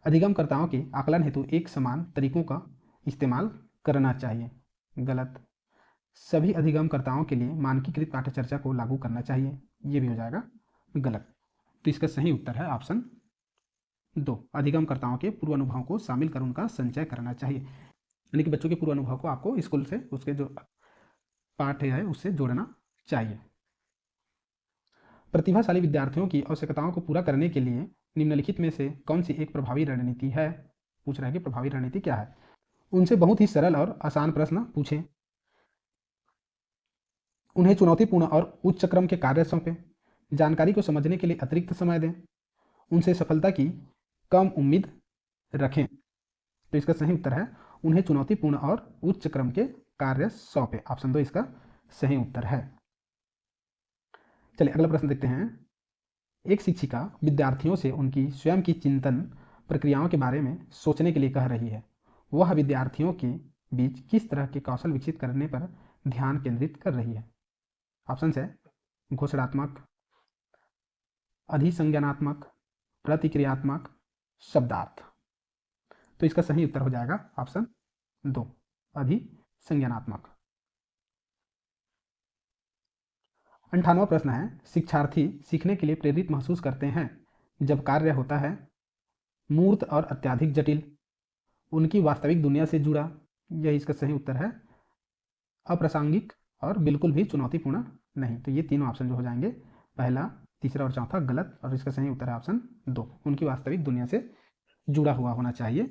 अधिगमकर्ताओं के आकलन हेतु एक समान तरीकों का इस्तेमाल करना चाहिए, गलत। सभी अधिगमकर्ताओं के लिए मानकीकृत पाठ्यचर्या को लागू करना चाहिए, ये भी हो जाएगा गलत। तो इसका सही उत्तर है ऑप्शन 2 अधिगमकर्ताओं के पूर्व अनुभवों को शामिल कर उनका संचय करना चाहिए, यानी कि बच्चों के पूर्व अनुभव को आपको स्कूल से उसके जो पाठ है उससे जोड़ना चाहिए। प्रतिभाशाली विद्यार्थियों की आवश्यकताओं को पूरा करने के लिए निम्नलिखित में से कौन सी एक प्रभावी रणनीति है? पूछ रहा है कि प्रभावी रणनीति क्या है। उनसे बहुत ही सरल और आसान प्रश्न पूछें, उन्हें चुनौतीपूर्ण और उच्च क्रम के कार्य सौंपें, जानकारी को समझने के लिए अतिरिक्त समय दें, उनसे सफलता की कम उम्मीद रखें। तो इसका सही उत्तर है उन्हें चुनौतीपूर्ण और उच्च क्रम के कार्य सौंपें, ऑप्शन 2 इसका सही उत्तर है। चलिए अगला प्रश्न देखते हैं। एक शिक्षिका विद्यार्थियों से उनकी स्वयं की चिंतन प्रक्रियाओं के बारे में सोचने के लिए कह रही है, वह विद्यार्थियों के बीच किस तरह के कौशल विकसित करने पर ध्यान केंद्रित कर रही है? ऑप्शन है घोषणात्मक, अधिसंज्ञानात्मक, प्रतिक्रियात्मक, शब्दार्थ। तो इसका सही उत्तर हो जाएगा ऑप्शन 2 अधिसंज्ञानात्मक। 58वां प्रश्न है, शिक्षार्थी सीखने के लिए प्रेरित महसूस करते हैं जब कार्य होता है मूर्त और अत्यधिक जटिल, उनकी वास्तविक दुनिया से जुड़ा, यह इसका सही उत्तर है, अप्रासंगिक और बिल्कुल भी चुनौतीपूर्ण नहीं। तो ये तीनों ऑप्शन जो हो जाएंगे, पहला, तीसरा और चौथा गलत, और इसका सही उत्तर है ऑप्शन 2 उनकी वास्तविक दुनिया से जुड़ा हुआ होना चाहिए।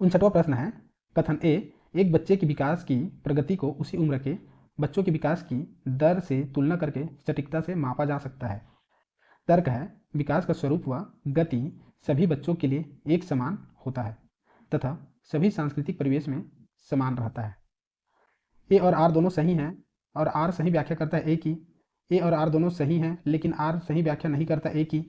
59वां प्रश्न है, कथन ए एक बच्चे की विकास की प्रगति को उसी उम्र के बच्चों के विकास की दर से तुलना करके सटीकता से मापा जा सकता है। तर्क है, विकास का स्वरूप व गति सभी बच्चों के लिए एक समान होता है तथा सभी सांस्कृतिक परिवेश में समान रहता है। ए और आर दोनों सही हैं और आर सही व्याख्या करता है ए की। ए और आर दोनों सही हैं लेकिन आर सही व्याख्या नहीं करता ए की।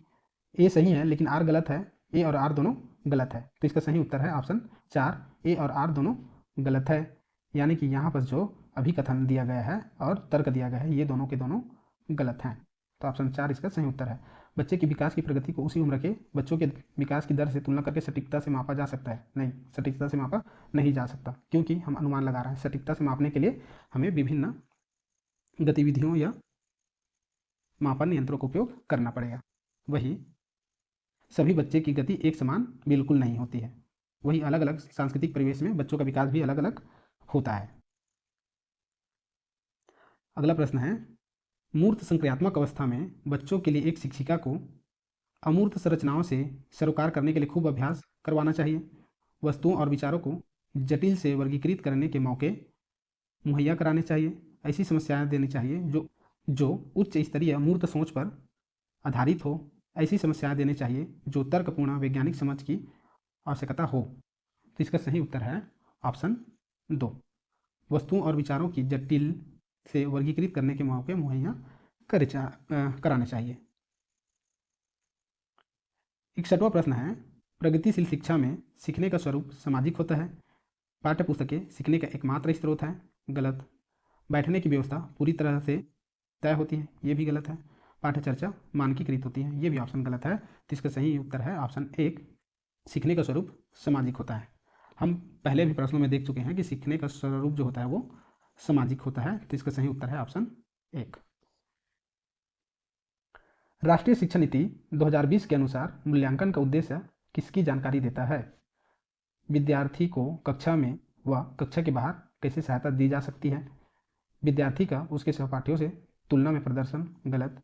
ए सही है लेकिन आर गलत है, ए और आर दोनों गलत है। तो इसका सही उत्तर है ऑप्शन 4 ए और आर दोनों गलत है, यानी कि यहाँ पर जो अभी कथन दिया गया है और तर्क दिया गया है ये दोनों के दोनों गलत हैं। तो ऑप्शन 4 इसका सही उत्तर है। बच्चे की विकास की प्रगति को उसी उम्र के बच्चों के विकास की दर से तुलना करके सटीकता से मापा जा सकता है, नहीं, सटीकता से मापा नहीं जा सकता, क्योंकि हम अनुमान लगा रहे हैं। सटीकता से मापने के लिए हमें विभिन्न गतिविधियों या मापन यंत्रों का उपयोग करना पड़ेगा। वही सभी बच्चे की गति एक समान बिल्कुल नहीं होती है। वही अलग अलग सांस्कृतिक परिवेश में बच्चों का विकास भी अलग अलग होता है। अगला प्रश्न है, मूर्त संक्रियात्मक अवस्था में बच्चों के लिए एक शिक्षिका को अमूर्त संरचनाओं से सरोकार करने के लिए खूब अभ्यास करवाना चाहिए। वस्तुओं और विचारों को जटिल से वर्गीकृत करने के मौके मुहैया कराने चाहिए। ऐसी समस्याएं देनी चाहिए जो उच्च स्तरीय अमूर्त सोच पर आधारित हो। ऐसी समस्याएं देनी चाहिए जो तर्कपूर्ण वैज्ञानिक समझ की आवश्यकता हो। तो इसका सही उत्तर है ऑप्शन 2, वस्तुओं और विचारों की जटिल से वर्गीकृत करने के मौके मुहैया कराने चाहिए। 61वां प्रश्न है, प्रगतिशील शिक्षा में सीखने का स्वरूप सामाजिक होता है। पाठ्य पुस्तकें सीखने का एकमात्र स्रोत है। गलत। बैठने की व्यवस्था पूरी तरह से तय होती है, ये भी गलत है। पाठ्य चर्चा मानकीकृत होती है, ये भी ऑप्शन गलत है। तो इसका सही उत्तर है ऑप्शन 1, सीखने का स्वरूप सामाजिक होता है। हम पहले भी प्रश्नों में देख चुके हैं कि सीखने का स्वरूप जो होता है वो सामाजिक होता है। तो इसका सही उत्तर है ऑप्शन 1। राष्ट्रीय शिक्षा नीति 2020 के अनुसार मूल्यांकन का उद्देश्य किसकी जानकारी देता है? विद्यार्थी को कक्षा में व कक्षा के बाहर कैसे सहायता दी जा सकती है? विद्यार्थी का उसके सहपाठियों से तुलना में प्रदर्शन। गलत।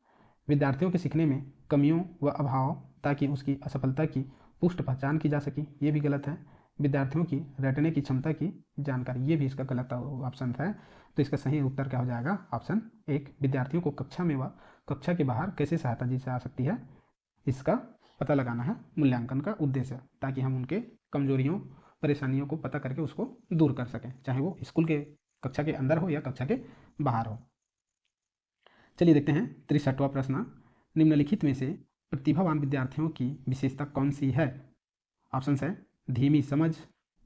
विद्यार्थियों के सीखने में कमियों व अभाव ताकि उसकी असफलता की पुष्ट पहचान की जा सके, ये भी गलत है। विद्यार्थियों की रटने की क्षमता की जानकारी, ये भी इसका गलत ऑप्शन है। तो इसका सही उत्तर क्या हो जाएगा? ऑप्शन 1, विद्यार्थियों को कक्षा में व कक्षा के बाहर कैसे सहायता दी जा सकती है, इसका पता लगाना है मूल्यांकन का उद्देश्य, ताकि हम उनके कमजोरियों परेशानियों को पता करके उसको दूर कर सकें, चाहे वो स्कूल के कक्षा के अंदर हो या कक्षा के बाहर हो। चलिए देखते हैं 63वां प्रश्न, निम्नलिखित में से प्रतिभावान विद्यार्थियों की विशेषता कौन सी है? ऑप्शन है धीमी समझ,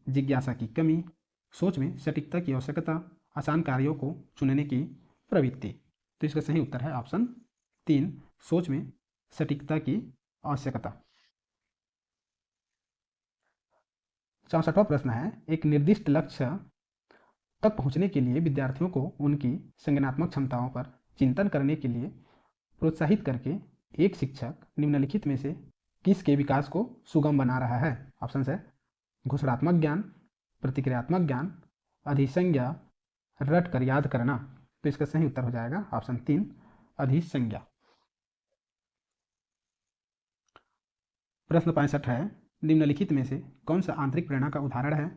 जिज्ञासा की कमी, सोच में सटीकता की आवश्यकता, आसान कार्यों को चुनने की प्रवृत्ति। तो इसका सही उत्तर है ऑप्शन 3, सोच में सटीकता की आवश्यकता। 64वां प्रश्न है, एक निर्दिष्ट लक्ष्य तक पहुंचने के लिए विद्यार्थियों को उनकी संज्ञानात्मक क्षमताओं पर चिंतन करने के लिए प्रोत्साहित करके एक शिक्षक निम्नलिखित में से किसके विकास को सुगम बना रहा है? ऑप्शन है घोषणात्मक ज्ञान, प्रतिक्रियात्मक ज्ञान, अधिसंज्ञा, रट कर याद करना। तो इसका सही उत्तर हो जाएगा ऑप्शन 3, अधिसंज्ञा। प्रश्न 65 है, निम्नलिखित में से कौन सा आंतरिक प्रेरणा का उदाहरण है?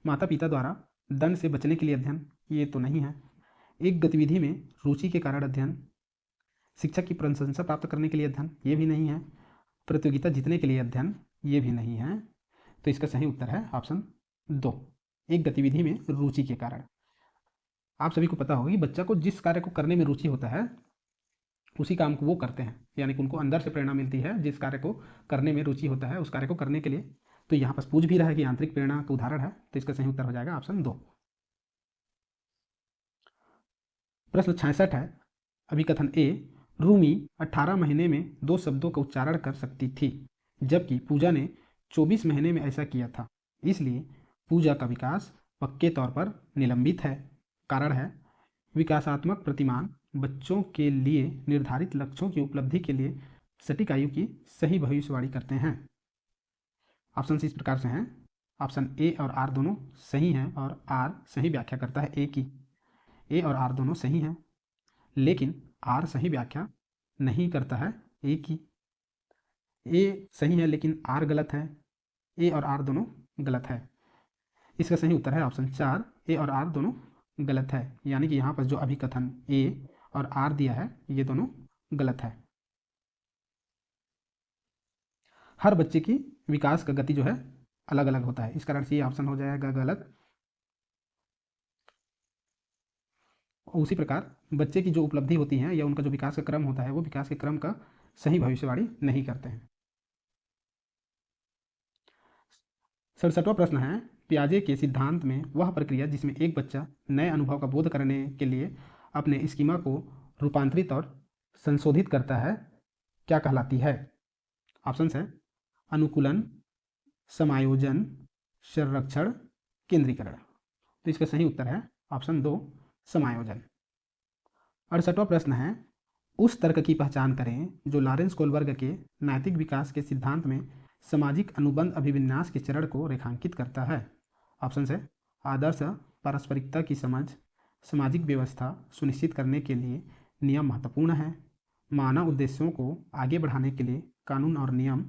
माता पिता द्वारा दंड से बचने के लिए अध्ययन, ये तो नहीं है। एक गतिविधि में रुचि के कारण अध्ययन, शिक्षक की प्रशंसा प्राप्त करने के लिए अध्ययन, ये भी नहीं है। प्रतियोगिता जीतने के लिए अध्ययन, ये भी नहीं है। तो इसका सही उत्तर है ऑप्शन 2, एक गतिविधि में रुचि के कारण। आप सभी को पता होगा कि बच्चा को जिस कार्य को करने में रुचि होता है उसी काम को वो करते हैं, यानी कि उनको अंदर से प्रेरणा मिलती है जिस कार्य को करने में रुचि होता है उस कार्य को करने के लिए। तो यहाँ पर पूछ भी रहा है कि आंतरिक प्रेरणा का उदाहरण है, तो इसका सही उत्तर हो जाएगा ऑप्शन 2। प्रश्न 66 है, अभिकथन ए, रूमी 18 महीने में 2 शब्दों का उच्चारण कर सकती थी, जबकि पूजा ने 24 महीने में ऐसा किया था, इसलिए पूजा का विकास पक्के तौर पर निलंबित है। कारण है विकासात्मक प्रतिमान बच्चों के लिए निर्धारित लक्ष्यों की उपलब्धि के लिए सटीक आयु की सही भविष्यवाणी करते हैं। ऑप्शन इस प्रकार से हैं, ऑप्शन ए और आर दोनों सही हैं और आर सही व्याख्या करता है ए की। ए और आर दोनों सही हैं, लेकिन आर सही व्याख्या नहीं करता है ए की। ए सही है लेकिन आर गलत है, ए और आर दोनों गलत है। इसका सही उत्तर है ऑप्शन 4, ए और आर दोनों गलत है, यानी कि यहाँ पर जो अभिकथन ए और आर दिया है ये दोनों गलत है। हर बच्चे की विकास का गति जो है अलग अलग होता है, इस कारण से ये ऑप्शन हो जाएगा गलत। उसी प्रकार बच्चे की जो उपलब्धि होती है या उनका जो विकास का क्रम होता है वो विकास के क्रम का सही भविष्यवाणी नहीं करते हैं। 67वां प्रश्न है, पियाजे के सिद्धांत में वह प्रक्रिया जिसमें एक बच्चा नए अनुभव का बोध करने के लिए अपने स्कीमा को रूपांतरित और संशोधित करता है क्या कहलाती है? ऑप्शन है अनुकूलन, समायोजन, संरक्षण, केंद्रीकरण। तो इसका सही उत्तर है ऑप्शन 2, समायोजन। 68वां प्रश्न है, उस तर्क की पहचान करें जो लॉरेंस कोलबर्ग के नैतिक विकास के सिद्धांत में सामाजिक अनुबंध अभिविन्यास के चरण को रेखांकित करता है। ऑप्शन है आदर्श पारस्परिकता की समझ, सामाजिक व्यवस्था सुनिश्चित करने के लिए नियम महत्वपूर्ण है, मानव उद्देश्यों को आगे बढ़ाने के लिए कानून और नियम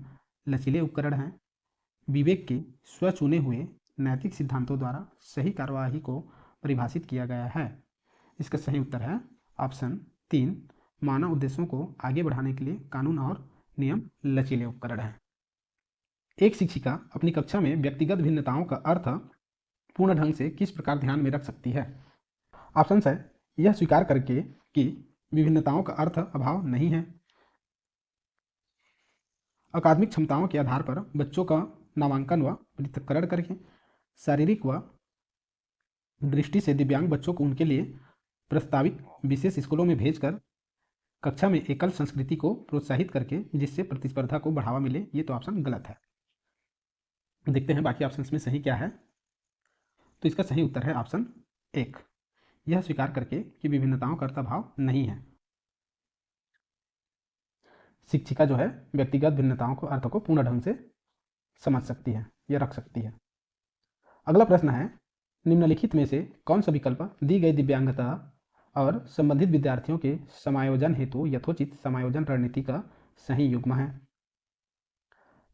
लचीले उपकरण हैं, विवेक के स्वचुने हुए नैतिक सिद्धांतों द्वारा सही कार्यवाही को परिभाषित किया गया है। इसका सही उत्तर है ऑप्शन 3, मानव उद्देश्यों को आगे बढ़ाने के लिए कानून और नियम लचीले उपकरण हैं। एक शिक्षिका अपनी कक्षा में व्यक्तिगत भिन्नताओं का अर्थ पूर्ण ढंग से किस प्रकार ध्यान में रख सकती है? ऑप्शन है यह स्वीकार करके कि विभिन्नताओं का अर्थ अभाव नहीं है, अकादमिक क्षमताओं के आधार पर बच्चों का नामांकन व पृथक्करण करके, शारीरिक व दृष्टि से दिव्यांग बच्चों को उनके लिए प्रस्तावित विशेष स्कूलों में भेजकर कक्षा में एकल संस्कृति को प्रोत्साहित करके जिससे प्रतिस्पर्धा को बढ़ावा मिले। ये तो ऑप्शन गलत है। देखते हैं बाकी ऑप्शंस में सही क्या है। तो इसका सही उत्तर है ऑप्शन 1, यह स्वीकार करके कि विभिन्नताओं का अर्थ अभाव नहीं है। शिक्षिका जो है व्यक्तिगत भिन्नताओं को अर्थ को पूर्ण ढंग से समझ सकती है या रख सकती है। अगला प्रश्न है निम्नलिखित में से कौन सा विकल्प दी गई दिव्यांगता और संबंधित विद्यार्थियों के समायोजन हेतु यथोचित समायोजन रणनीति का सही युग्म है?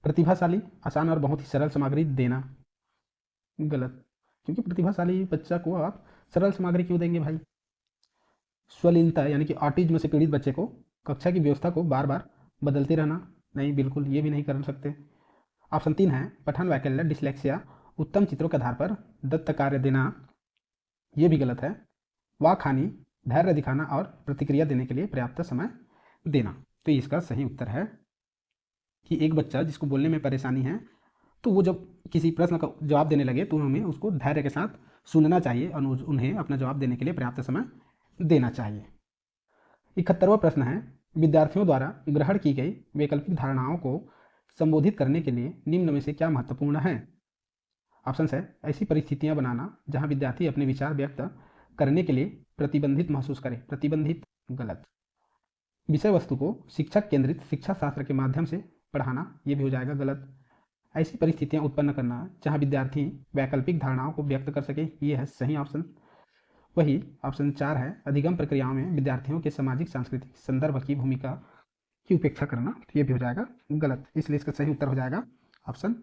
प्रतिभाशाली, आसान और बहुत ही सरल सामग्री देना। गलत, क्योंकि प्रतिभाशाली बच्चा को आप सरल सामग्री क्यों देंगे भाई? स्वलीनता यानी कि ऑटिज्म से पीड़ित बच्चे को कक्षा की व्यवस्था को बार बार बदलते रहना, नहीं, बिल्कुल ये भी नहीं कर सकते। ऑप्शन 3 है पठन वैकल्य, डिसलेक्सिया, उत्तम चित्रों के आधार पर दत्त कार्य देना, ये भी गलत है। वाक हानि, धैर्य दिखाना और प्रतिक्रिया देने के लिए पर्याप्त समय देना। तो इसका सही उत्तर है कि एक बच्चा जिसको बोलने में परेशानी है तो वो जब किसी प्रश्न का जवाब देने लगे तो हमें उसको धैर्य के साथ सुनना चाहिए और उन्हें अपना जवाब देने के लिए पर्याप्त समय देना चाहिए। 71वां प्रश्न है विद्यार्थियों द्वारा ग्रहण की गई वैकल्पिक धारणाओं को संबोधित करने के लिए निम्न में से क्या महत्वपूर्ण है? ऑप्शन है ऐसी परिस्थितियां बनाना जहां विद्यार्थी अपने विचार व्यक्त करने के लिए प्रतिबंधित महसूस करे। प्रतिबंधित, गलत। विषय वस्तु को शिक्षक केंद्रित शिक्षा शास्त्र के माध्यम से पढ़ाना, ये भी हो जाएगा गलत। ऐसी परिस्थितियां उत्पन्न करना जहां विद्यार्थी वैकल्पिक धारणाओं को व्यक्त कर सके, ये है सही ऑप्शन। वही ऑप्शन 4 है अधिगम प्रक्रियाओं में विद्यार्थियों के सामाजिक सांस्कृतिक संदर्भ की भूमिका की उपेक्षा करना, ये भी हो जाएगा गलत। इसलिए इसका सही उत्तर हो जाएगा ऑप्शन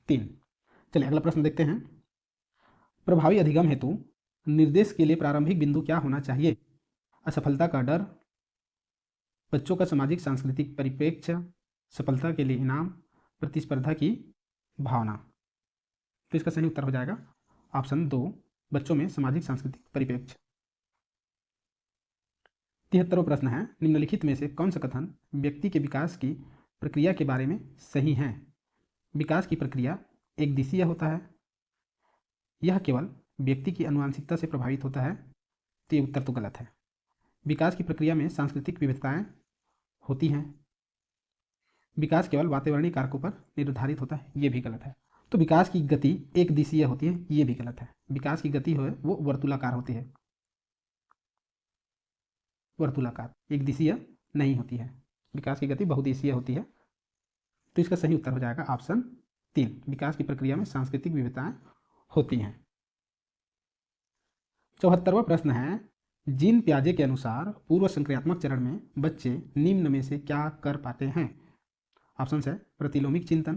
3। चलिए अगला प्रश्न देखते हैं। प्रभावी अधिगम हेतु निर्देश के लिए प्रारंभिक बिंदु क्या होना चाहिए? असफलता का डर, बच्चों का सामाजिक सांस्कृतिक परिप्रेक्ष्य, सफलता के लिए इनाम, प्रतिस्पर्धा की भावना। तो इसका सही उत्तर हो जाएगा ऑप्शन 2, बच्चों में सामाजिक सांस्कृतिक परिप्रेक्ष्य। 73वां प्रश्न है निम्नलिखित में से कौन सा कथन व्यक्ति के विकास की प्रक्रिया के बारे में सही है? विकास की प्रक्रिया एक दिशीय होता है, यह केवल व्यक्ति की आनुवंशिकता से प्रभावित होता है, तो ये उत्तर तो गलत है। विकास की प्रक्रिया में सांस्कृतिक विविधताएं होती हैं, विकास केवल वातावरणीय कारकों पर निर्धारित होता है, ये भी गलत है। तो विकास की गति एक दिशीय होती है, ये भी गलत है। विकास की गति है वो वर्तुलाकार होती है, वर्तुलाकार, एक दिशीय नहीं होती है। विकास की गति बहुदिशीय होती है। तो इसका सही उत्तर हो जाएगा ऑप्शन 3, विकास की प्रक्रिया में सांस्कृतिक विविधताएं होती हैं। 74वां प्रश्न है जीन पियाजे के अनुसार पूर्व संक्रियात्मक चरण में बच्चे निम्न में से क्या कर पाते हैं? ऑप्शन है प्रतिलोमिक चिंतन,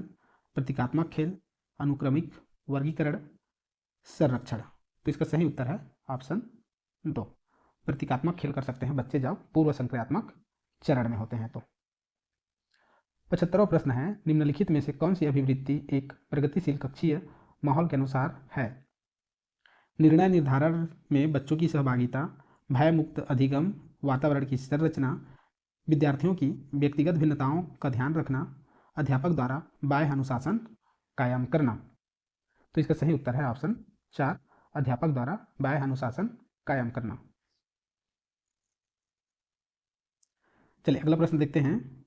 प्रतीकात्मक खेल, अनुक्रमिक वर्गीकरण, संरक्षण। तो इसका सही उत्तर है ऑप्शन 2, प्रतीकात्मक खेल कर सकते हैं बच्चे जब पूर्व संक्रियात्मक चरण में होते हैं तो। 75वां प्रश्न है निम्नलिखित में से कौन सी अभिवृत्ति एक प्रगतिशील कक्षीय माहौल के अनुसार है? निर्णय निर्धारण में बच्चों की सहभागिता, भयमुक्त अधिगम, वातावरण की संरचना, विद्यार्थियों की व्यक्तिगत भिन्नताओं का ध्यान रखना, अध्यापक द्वारा बाह्य अनुशासन कायम करना। तो इसका सही उत्तर है ऑप्शन 4, अध्यापक द्वारा बाह्य अनुशासन कायम करना। चलिए अगला प्रश्न देखते हैं।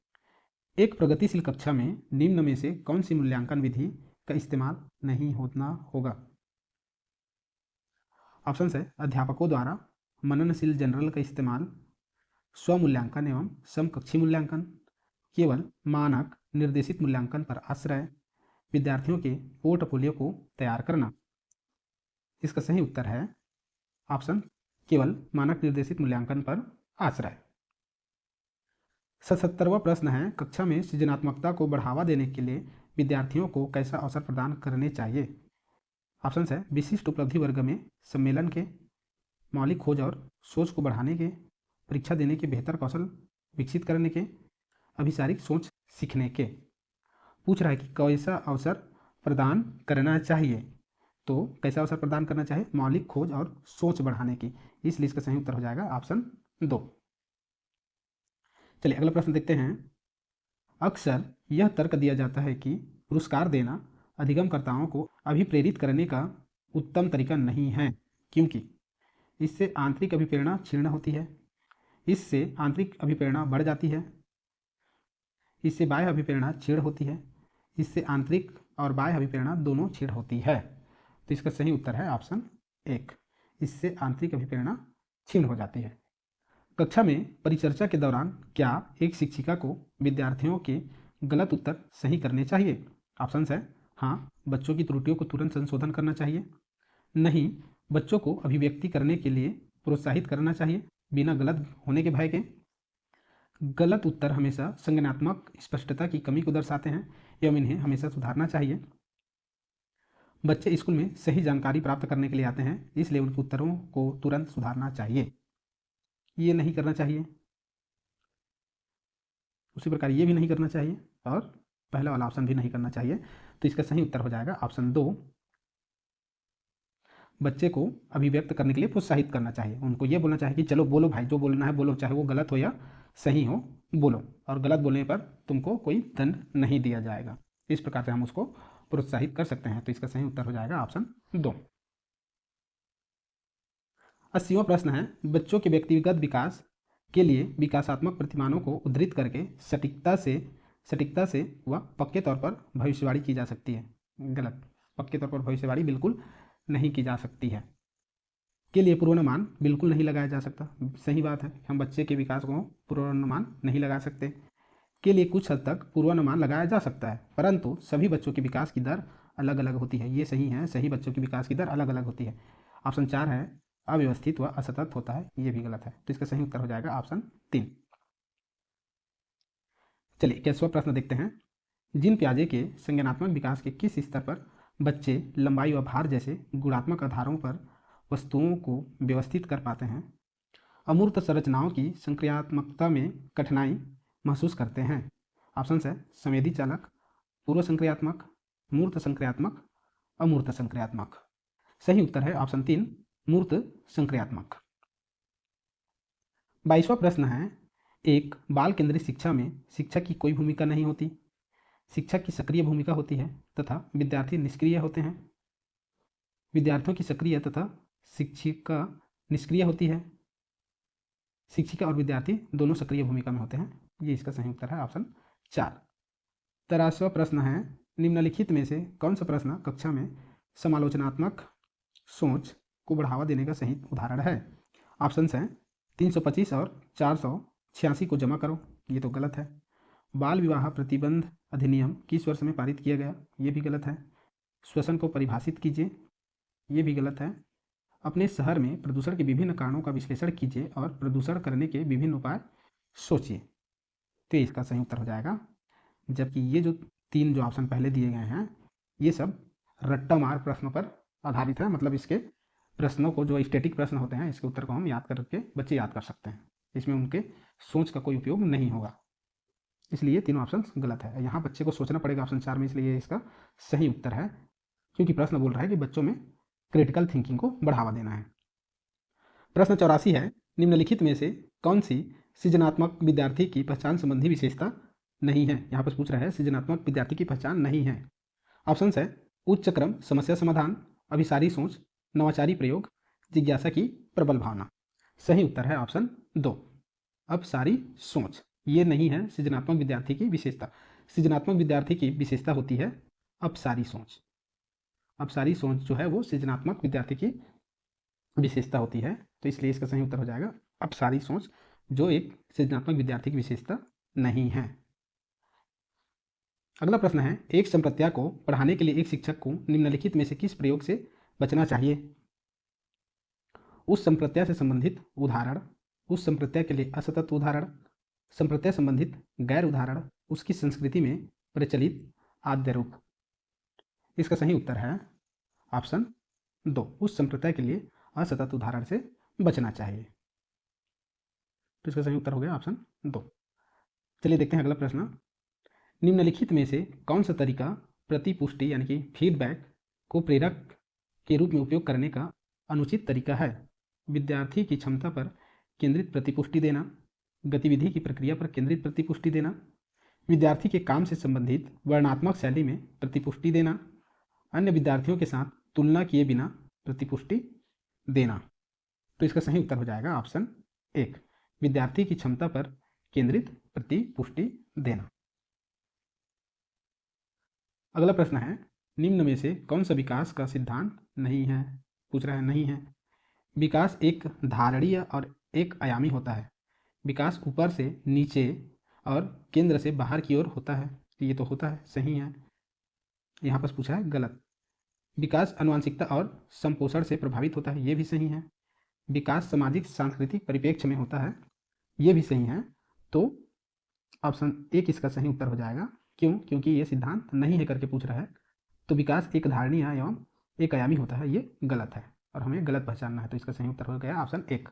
एक प्रगतिशील कक्षा में निम्न में से कौन सी मूल्यांकन विधि का इस्तेमाल नहीं होना होगा? ऑप्शन है अध्यापकों द्वारा मननशील जनरल का इस्तेमाल, स्वमूल्यांकन एवं समकक्षी मूल्यांकन, केवल मानक निर्देशित मूल्यांकन पर आश्रय, विद्यार्थियों के पोर्टफोलियो को तैयार करना। इसका सही उत्तर है ऑप्शन केवल मानक निर्देशित मूल्यांकन पर आश्रय। 77वां प्रश्न है, कक्षा में सृजनात्मकता को बढ़ावा देने के लिए विद्यार्थियों को कैसा अवसर प्रदान करने चाहिए। ऑप्शन है विशिष्ट उपलब्धि वर्ग में सम्मेलन के, मौलिक खोज और सोच को बढ़ाने के, परीक्षा देने के बेहतर कौशल विकसित करने के, अभिसारिक सोच सीखने के। पूछ रहा है कि कैसा अवसर प्रदान करना चाहिए, तो कैसा अवसर प्रदान करना चाहिए, मौलिक खोज और सोच बढ़ाने की, इसलिए इसका सही उत्तर हो जाएगा ऑप्शन 2। चलिए अगला प्रश्न देखते हैं। अक्सर यह तर्क दिया जाता है कि पुरस्कार देना अधिगमकर्ताओं को अभिप्रेरित करने का उत्तम तरीका नहीं है, क्योंकि इससे आंतरिक अभिप्रेरणा क्षीण होती है, इससे आंतरिक अभिप्रेरणा बढ़ जाती है, इससे बाह्य अभिप्रेरणा क्षीण होती है, इससे आंतरिक और बाह्य अभिप्रेरणा दोनों क्षीण होती है। तो इसका सही उत्तर है ऑप्शन 1, इससे आंतरिक अभिप्रेरणा क्षीण हो जाती है। कक्षा में परिचर्चा के दौरान क्या एक शिक्षिका को विद्यार्थियों के गलत उत्तर सही करने चाहिए। ऑप्शन है हाँ, बच्चों की त्रुटियों को तुरंत संशोधन करना चाहिए, नहीं, बच्चों को अभिव्यक्ति करने के लिए प्रोत्साहित करना चाहिए बिना गलत होने के भय के। गलत उत्तर हमेशा संज्ञानात्मक स्पष्टता की कमी को दर्शाते हैं एवं इन्हें हमेशा सुधारना चाहिए। बच्चे स्कूल में सही जानकारी प्राप्त करने के लिए आते हैं, इसलिए उनके उत्तरों को तुरंत सुधारना चाहिए, ये नहीं करना चाहिए। उसी प्रकार ये भी नहीं करना चाहिए और पहला वाला ऑप्शन भी नहीं करना चाहिए। तो इसका सही उत्तर हो जाएगा ऑप्शन 2, बच्चे को अभिव्यक्त करने के लिए प्रोत्साहित करना चाहिए, उनको ये बोलना चाहिए कि चलो बोलो भाई, जो बोलना है बोलो, चाहे वो गलत हो या सही हो बोलो, और गलत बोलने पर तुमको कोई दंड नहीं दिया जाएगा। इस प्रकार से हम उसको प्रोत्साहित कर सकते हैं। तो इसका सही उत्तर हो जाएगा ऑप्शन 2। 80वां प्रश्न है, बच्चों के व्यक्तिगत विकास के लिए विकासात्मक प्रतिमानों को उद्धृत करके सटीकता से व पक्के तौर पर भविष्यवाणी की जा सकती है। गलत, पक्के तौर पर भविष्यवाणी बिल्कुल नहीं की जा सकती है। के लिए पूर्वानुमान बिल्कुल नहीं लगाया जा सकता, सही बात है, हम बच्चे के विकास को पूर्वानुमान नहीं लगा सकते। के लिए कुछ हद तक पूर्वानुमान लगाया जा सकता है, परंतु सभी बच्चों की विकास की दर अलग अलग होती है, ये सही है, सही बच्चों की विकास की दर अलग अलग होती है। ऑप्शन 4 है अव्यवस्थित व असतत होता है, ये भी गलत है। तो इसका सही उत्तर हो जाएगा ऑप्शन 3। चलिए 21वां प्रश्न देखते हैं। जिन प्याजे के संज्ञानात्मक विकास के किस स्तर पर बच्चे लंबाई व भार जैसे गुणात्मक आधारों पर वस्तुओं को व्यवस्थित कर पाते हैं, अमूर्त संरचनाओं की संक्रियात्मकता में कठिनाई महसूस करते हैं। ऑप्शन है संवेदी चालक, पूर्व संक्रियात्मक, मूर्त संक्रियात्मक, अमूर्त संक्रियात्मक। सही उत्तर है ऑप्शन 3, मूर्त संक्रियात्मक। 22वां प्रश्न है, एक बाल केंद्रित शिक्षा में शिक्षक की कोई भूमिका नहीं होती, शिक्षक की सक्रिय भूमिका होती है तथा विद्यार्थी निष्क्रिय होते हैं। विद्यार्थियों की सक्रिय तथा शिक्षिका निष्क्रिय होती है, शिक्षिका और विद्यार्थी दोनों सक्रिय भूमिका में होते हैं। ये इसका सही उत्तर है ऑप्शन 4। 83वां प्रश्न है, निम्नलिखित में से कौन सा प्रश्न कक्षा में समालोचनात्मक सोच को बढ़ावा देने का सही उदाहरण है। ऑप्शन हैं 325 और 486 को जमा करो, ये तो गलत है। बाल विवाह प्रतिबंध अधिनियम किस वर्ष में पारित किया गया, ये भी गलत है। श्वसन को परिभाषित कीजिए, ये भी गलत है। अपने शहर में प्रदूषण के विभिन्न कारणों का विश्लेषण कीजिए और प्रदूषण करने के विभिन्न उपाय सोचिए, तो इसका सही उत्तर हो जाएगा। जबकि ये जो 3 जो ऑप्शन पहले दिए गए हैं, ये सब रट्टा मार प्रश्नों पर आधारित है, मतलब इसके प्रश्नों को, जो स्टैटिक प्रश्न होते हैं, इसके उत्तर को हम याद करके बच्चे याद कर सकते हैं, इसमें उनके सोच का कोई उपयोग नहीं होगा, इसलिए तीनों ऑप्शन गलत है। यहाँ बच्चे को सोचना पड़ेगा ऑप्शन 4 में, इसलिए इसका सही उत्तर है, क्योंकि प्रश्न बोल रहा है कि बच्चों में क्रिटिकल थिंकिंग को बढ़ावा देना है। प्रश्न 84 है, निम्नलिखित में से कौन सी सृजनात्मक विद्यार्थी की पहचान संबंधी विशेषता नहीं है। यहाँ पर पूछ रहा है सृजनात्मक विद्यार्थी की पहचान नहीं है। ऑप्शन है उच्च क्रम समस्या समाधान, अभिसारी सोच, नवाचारी प्रयोग, जिज्ञासा की प्रबल भावना। सही उत्तर है ऑप्शन 2, अपसारी सोच। ये नहीं है सृजनात्मक विद्यार्थी की विशेषता। सृजनात्मक विद्यार्थी की विशेषता होती है अपसारी सोच। अपसारी सोच जो है वो सृजनात्मक विद्यार्थी की विशेषता होती है, तो इसलिए इसका सही उत्तर हो जाएगा अपसारी सोच, जो एक सृजनात्मक विद्यार्थी की विशेषता नहीं है। अगला प्रश्न है, एक संप्रत्या को पढ़ाने के लिए एक शिक्षक को निम्नलिखित में से किस प्रयोग से बचना चाहिए? उस संप्रत्या से संबंधित उदाहरण, उस संप्रत्या के लिए असतत उदाहरण, संप्रत्या संबंधित गैर उदाहरण, उसकी संस्कृति में प्रचलित आद्य रूप। इसका सही उत्तर है ऑप्शन 2, उस संप्रत्या के लिए असतत उदाहरण से बचना चाहिए। तो इसका सही उत्तर हो गया ऑप्शन 2। चलिए देखते हैं अगला प्रश्न। निम्नलिखित में से कौन सा तरीका प्रतिपुष्टि यानी कि फीडबैक को प्रेरक के रूप में उपयोग करने का अनुचित तरीका है? विद्यार्थी की क्षमता पर केंद्रित प्रतिपुष्टि देना, गतिविधि की प्रक्रिया पर केंद्रित प्रतिपुष्टि देना, विद्यार्थी के काम से संबंधित वर्णनात्मक शैली में प्रतिपुष्टि देना, अन्य विद्यार्थियों के साथ तुलना किए बिना प्रतिपुष्टि देना। तो इसका सही उत्तर हो जाएगा ऑप्शन 1, विद्यार्थी की क्षमता पर केंद्रित प्रतिपुष्टि देना। अगला प्रश्न है, निम्न में से कौन सा विकास का सिद्धांत नहीं है? पूछ रहा है नहीं है। विकास एक धारणीय और एक आयामी होता है। विकास ऊपर से नीचे और केंद्र से बाहर की ओर होता है। ये तो होता है, सही है। यहाँ पर पूछा है गलत। विकास आनुवंशिकता और संपोषण से प्रभावित होता है, ये भी सही है। विकास सामाजिक सांस्कृतिक परिप्रेक्ष्य में होता है, ये भी सही है। तो ऑप्शन 1 इसका सही उत्तर हो जाएगा। क्यों? क्योंकि ये सिद्धांत नहीं है करके पूछ रहा है। तो विकास एक धारणीय एवं एक आयामी होता है, ये गलत है और हमें गलत पहचानना है। तो इसका सही उत्तर हो गया ऑप्शन 1।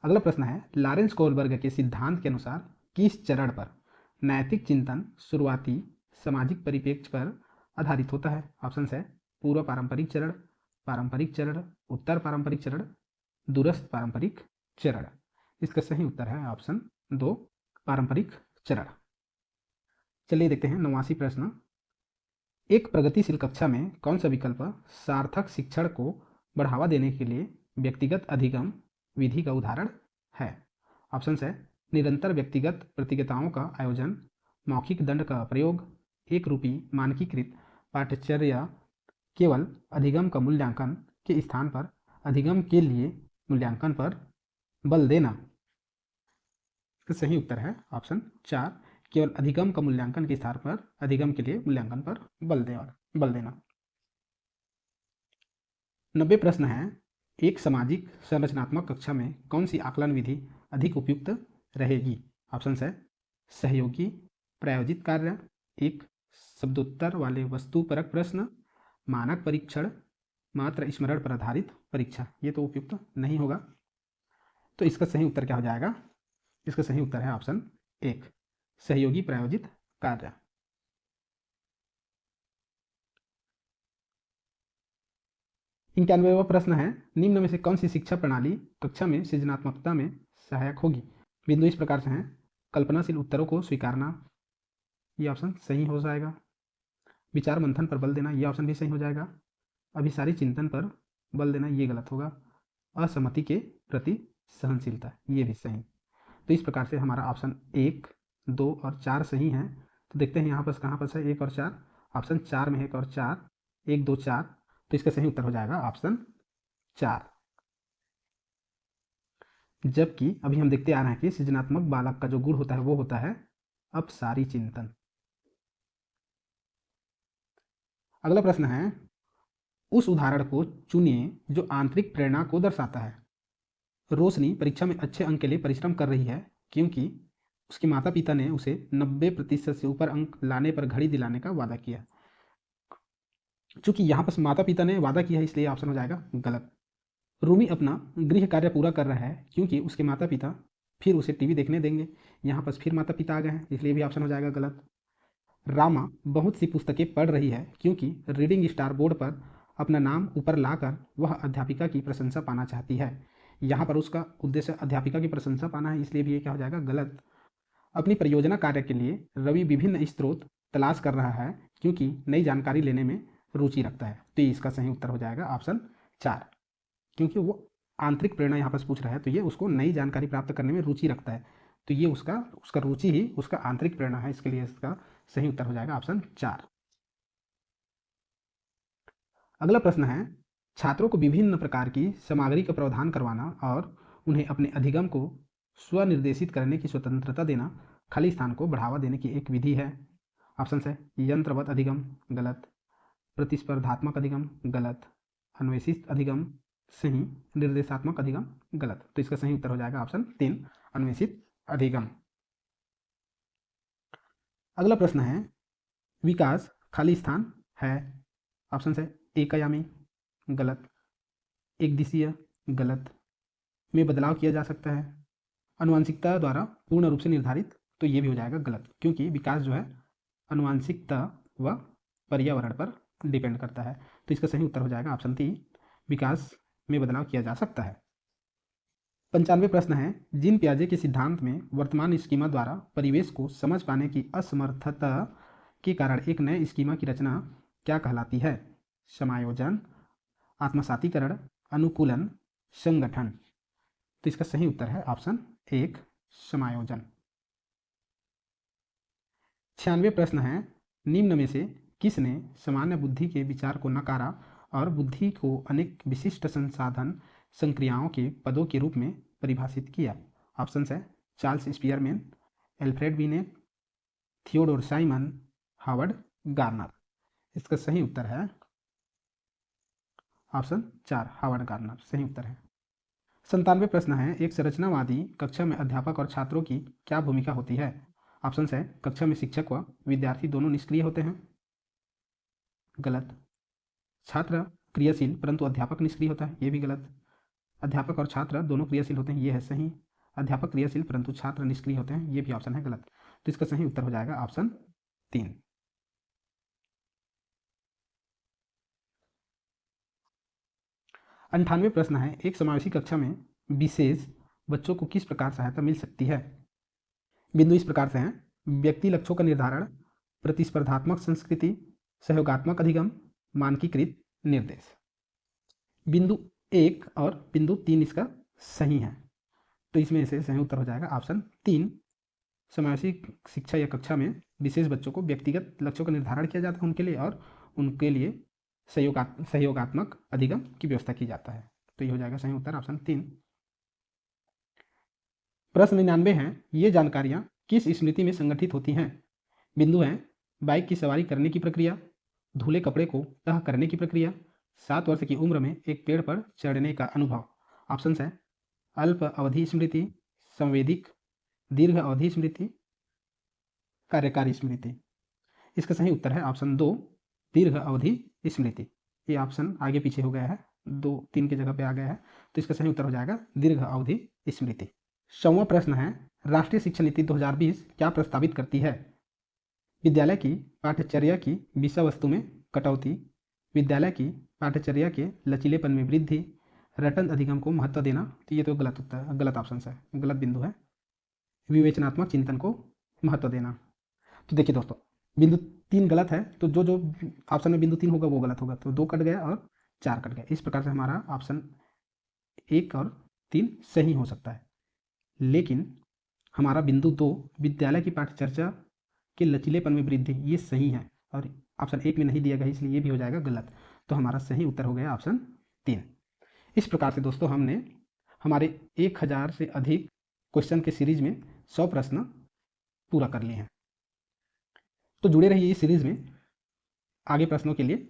अगला प्रश्न है, लॉरेंस कोहलबर्ग के सिद्धांत के अनुसार किस चरण पर नैतिक चिंतन शुरुआती सामाजिक परिप्रेक्ष्य पर आधारित होता है? ऑप्शन है पूर्व पारंपरिक चरण, उत्तर पारंपरिक चरण, दूरस्थ पारंपरिक चरण। इसका सही उत्तर है ऑप्शन 2, पारंपरिक चरण। चलिए देखते हैं 89वां प्रश्न। एक प्रगतिशील कक्षा में कौन सा विकल्प सार्थक शिक्षण को बढ़ावा देने के लिए व्यक्तिगत अधिगम विधि का उदाहरण है? ऑप्शन है निरंतर व्यक्तिगत प्रतियोगिताओं का आयोजन, मौखिक दंड का प्रयोग, एक रूपी मानकीकृत पाठ्यचर्या, केवल अधिगम का मूल्यांकन के स्थान पर अधिगम के लिए मूल्यांकन पर बल देना। सही उत्तर है ऑप्शन 4, केवल अधिगम का मूल्यांकन के स्थान पर अधिगम के लिए मूल्यांकन पर बल देना। 90 प्रश्न है, एक सामाजिक संरचनात्मक कक्षा में कौन सी आकलन विधि अधिक उपयुक्त रहेगी? ऑप्शन है सहयोगी प्रायोजित कार्य, एक शब्दोत्तर वाले वस्तुपरक प्रश्न, मानक परीक्षण, मात्र स्मरण पर आधारित परीक्षा। ये तो उपयुक्त नहीं होगा। तो इसका सही उत्तर क्या हो जाएगा? इसका सही उत्तर है ऑप्शन 1, सहयोगी प्रायोजित कार्य। इक्यानवेवां प्रश्न है, निम्न में से कौन सी शिक्षा प्रणाली कक्षा में सृजनात्मकता में सहायक होगी? बिंदु इस प्रकार से हैं, कल्पनाशील उत्तरों को स्वीकारना, ये ऑप्शन सही हो जाएगा। विचार मंथन पर बल देना, ये ऑप्शन भी सही हो जाएगा। अभिसारी चिंतन पर बल देना, ये गलत होगा। असहमति के प्रति सहनशीलता, ये भी सही। तो इस प्रकार से हमारा ऑप्शन 1, 2 और 4 सही हैं। तो देखते हैं यहाँ पर कहाँ पर है 1 और 4। ऑप्शन 4 में 1 और 4, 1, 2, 4। तो इसका सही उत्तर हो जाएगा ऑप्शन 4। जबकि अभी हम देखते आ रहे हैं कि सृजनात्मक बालक का जो गुण होता है वो होता है अपसारी चिंतन। अगला प्रश्न है, उस उदाहरण को चुनिए जो आंतरिक प्रेरणा को दर्शाता है। रोशनी परीक्षा में अच्छे अंक के लिए परिश्रम कर रही है क्योंकि उसके माता पिता ने उसे 90% से ऊपर अंक लाने पर घड़ी दिलाने का वादा किया। चूंकि यहाँ पर माता पिता ने वादा किया है इसलिए ऑप्शन हो जाएगा गलत। रूमी अपना गृह कार्य पूरा कर रहा है क्योंकि उसके माता पिता फिर उसे टीवी देखने देंगे। यहाँ पर फिर माता पिता आ गए हैं इसलिए भी ऑप्शन हो जाएगा गलत। रामा बहुत सी पुस्तकें पढ़ रही है क्योंकि रीडिंग स्टार बोर्ड पर अपना नाम ऊपर लाकर वह अध्यापिका की प्रशंसा पाना चाहती है। यहाँ पर उसका उद्देश्य अध्यापिका की प्रशंसा पाना है इसलिए भी ये क्या हो जाएगा गलत। अपनी परियोजना कार्य के लिए रवि विभिन्न स्रोत तलाश कर रहा है क्योंकि नई जानकारी लेने में रुचि रखता है। तो इसका सही उत्तर हो जाएगा ऑप्शन 4, क्योंकि वो आंतरिक प्रेरणा यहाँ पर पूछ रहा है तो ये उसको नई जानकारी प्राप्त करने में रुचि रखता है। तो ये उसका रुचि ही उसका आंतरिक प्रेरणा है, इसके लिए इसका सही उत्तर हो जाएगा ऑप्शन 4। अगला प्रश्न है, छात्रों को विभिन्न प्रकार की सामग्री का प्रावधान करवाना और उन्हें अपने अधिगम को स्वनिर्देशित करने की स्वतंत्रता देना खाली स्थान को बढ़ावा देने की एक विधि है। ऑप्शन है यंत्रवत अधिगम, गलत। प्रतिस्पर्धात्मक अधिगम, गलत। अन्वेषित अधिगम, सही। निर्देशात्मक अधिगम, गलत। तो इसका सही उत्तर हो जाएगा ऑप्शन 3, अन्वेषित अधिगम। अगला प्रश्न है, विकास खाली स्थान है। ऑप्शन है एक आयामी, गलत। एक दिशीय, गलत। में बदलाव किया जा सकता है, आनुवंशिकता द्वारा पूर्ण रूप से निर्धारित, तो ये भी हो जाएगा गलत, क्योंकि विकास जो है आनुवंशिकता व पर्यावरण पर डिपेंड करता है। तो इसका सही उत्तर हो जाएगा ऑप्शन 3, विकास में बदलाव किया जा सकता है। 95 प्रश्न है, जीन पियाजे के सिद्धांत में वर्तमान स्कीमा द्वारा परिवेश को समझ पाने की असमर्थता के कारण एक नए स्कीमा की रचना क्या कहलाती है? समायोजन, आत्मसातीकरण, अनुकूलन, संगठन। तो इसका सही उत्तर है ऑप्शन 1, समायोजन। 96 प्रश्न है, निम्न में से किसने सामान्य बुद्धि के विचार को नकारा और बुद्धि को अनेक विशिष्ट संसाधन संक्रियाओं के पदों के रूप में परिभाषित किया? ऑप्शन है Charles Spearman, Alfred beneath, Theodore Simon, Harvard Garner. इसका सही उत्तर है ऑप्शन 4, हार्वर्ड गार्नर सही उत्तर है। 97 प्रश्न है, एक संरचनावादी कक्षा में अध्यापक और छात्रों की क्या भूमिका होती है? ऑप्शन है कक्षा में शिक्षक व विद्यार्थी दोनों निष्क्रिय होते हैं, गलत। छात्र क्रियाशील परंतु अध्यापक निष्क्रिय होता है, ये भी गलत। अध्यापक और छात्र दोनों क्रियाशील होते हैं, ये है सही। अध्यापक क्रियाशील परंतु छात्र निष्क्रिय होते हैं, ये भी ऑप्शन है गलत। तो इसका सही उत्तर हो जाएगा ऑप्शन 3। 98 प्रश्न है, एक समावेशी कक्षा में विशेष बच्चों को किस प्रकार सहायता मिल सकती है? बिंदु इस प्रकार से हैं, व्यक्ति लक्ष्यों का निर्धारण, प्रतिस्पर्धात्मक संस्कृति, सहयोगात्मक अधिगम, मानकीकृत निर्देश। बिंदु 1 और बिंदु 3 इसका सही है, तो इसमें से सही उत्तर हो जाएगा ऑप्शन 3, समावेशी शिक्षा या कक्षा में विशेष बच्चों को व्यक्तिगत लक्ष्यों का निर्धारण किया जाता है उनके लिए, और उनके लिए सहयोगात्मक अधिगम की व्यवस्था की जाता है। तो ये हो जाएगा सही उत्तर ऑप्शन 3। प्रश्न 99 है, ये जानकारियां किस स्मृति में संगठित होती हैं? बिंदु हैं बाइक की सवारी करने की प्रक्रिया, धुले कपड़े को तह करने की प्रक्रिया, 7 वर्ष की उम्र में एक पेड़ पर चढ़ने का अनुभव। ऑप्शन है अल्प अवधि स्मृति, संवेदिक, दीर्घ अवधि स्मृति, कार्यकारी स्मृति। इसका सही उत्तर है ऑप्शन 2, दीर्घ अवधि स्मृति। ये ऑप्शन आगे पीछे हो गया है, 2 3 की जगह पे आ गया है, तो इसका सही उत्तर हो जाएगा दीर्घ अवधि स्मृति। 100वां प्रश्न है, राष्ट्रीय शिक्षा नीति 2020 क्या प्रस्तावित करती है? विद्यालय की पाठ्यचर्या की विषय वस्तु में कटौती, विद्यालय की पाठ्यचर्या के लचीलेपन में वृद्धि, रटन अधिगम को महत्व देना। तो ये तो गलत उत्तर, गलत ऑप्शन है, गलत बिंदु है। विवेचनात्मक चिंतन को महत्व देना। तो देखिए दोस्तों, बिंदु 3 गलत है, तो जो जो ऑप्शन में बिंदु 3 होगा वो गलत होगा, तो 2 कट गया और 4 कट गया। इस प्रकार से हमारा ऑप्शन 1 और 3 सही हो सकता है, लेकिन हमारा बिंदु 2 विद्यालय की पाठ्यचर्या के लचीलेपन में वृद्धि, ये सही है, और ऑप्शन 1 में नहीं दिया गया, इसलिए ये भी हो जाएगा गलत। तो हमारा सही उत्तर हो गया ऑप्शन 3। इस प्रकार से दोस्तों हमने हमारे 1000 से अधिक क्वेश्चन के सीरीज में 100 प्रश्न पूरा कर लिए हैं। तो जुड़े रहिए इस सीरीज में आगे प्रश्नों के लिए।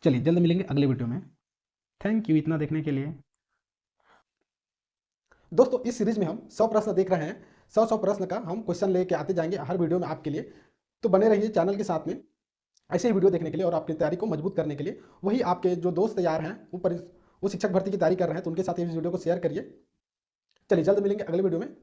चलिए जल्द मिलेंगे अगले वीडियो में। थैंक यू इतना देखने के लिए। दोस्तों इस सीरीज में हम 100 प्रश्न देख रहे हैं, 100 प्रश्न का हम क्वेश्चन लेके आते जाएंगे हर वीडियो में आपके लिए। तो बने रहिए चैनल के साथ में ऐसे ही वीडियो देखने के लिए और अपनी तैयारी को मजबूत करने के लिए। वही आपके जो दोस्त तैयार हैं वो शिक्षक भर्ती की तैयारी कर रहे हैं, तो उनके साथ ये वीडियो को शेयर करिए। चलिए जल्द मिलेंगे अगले वीडियो में।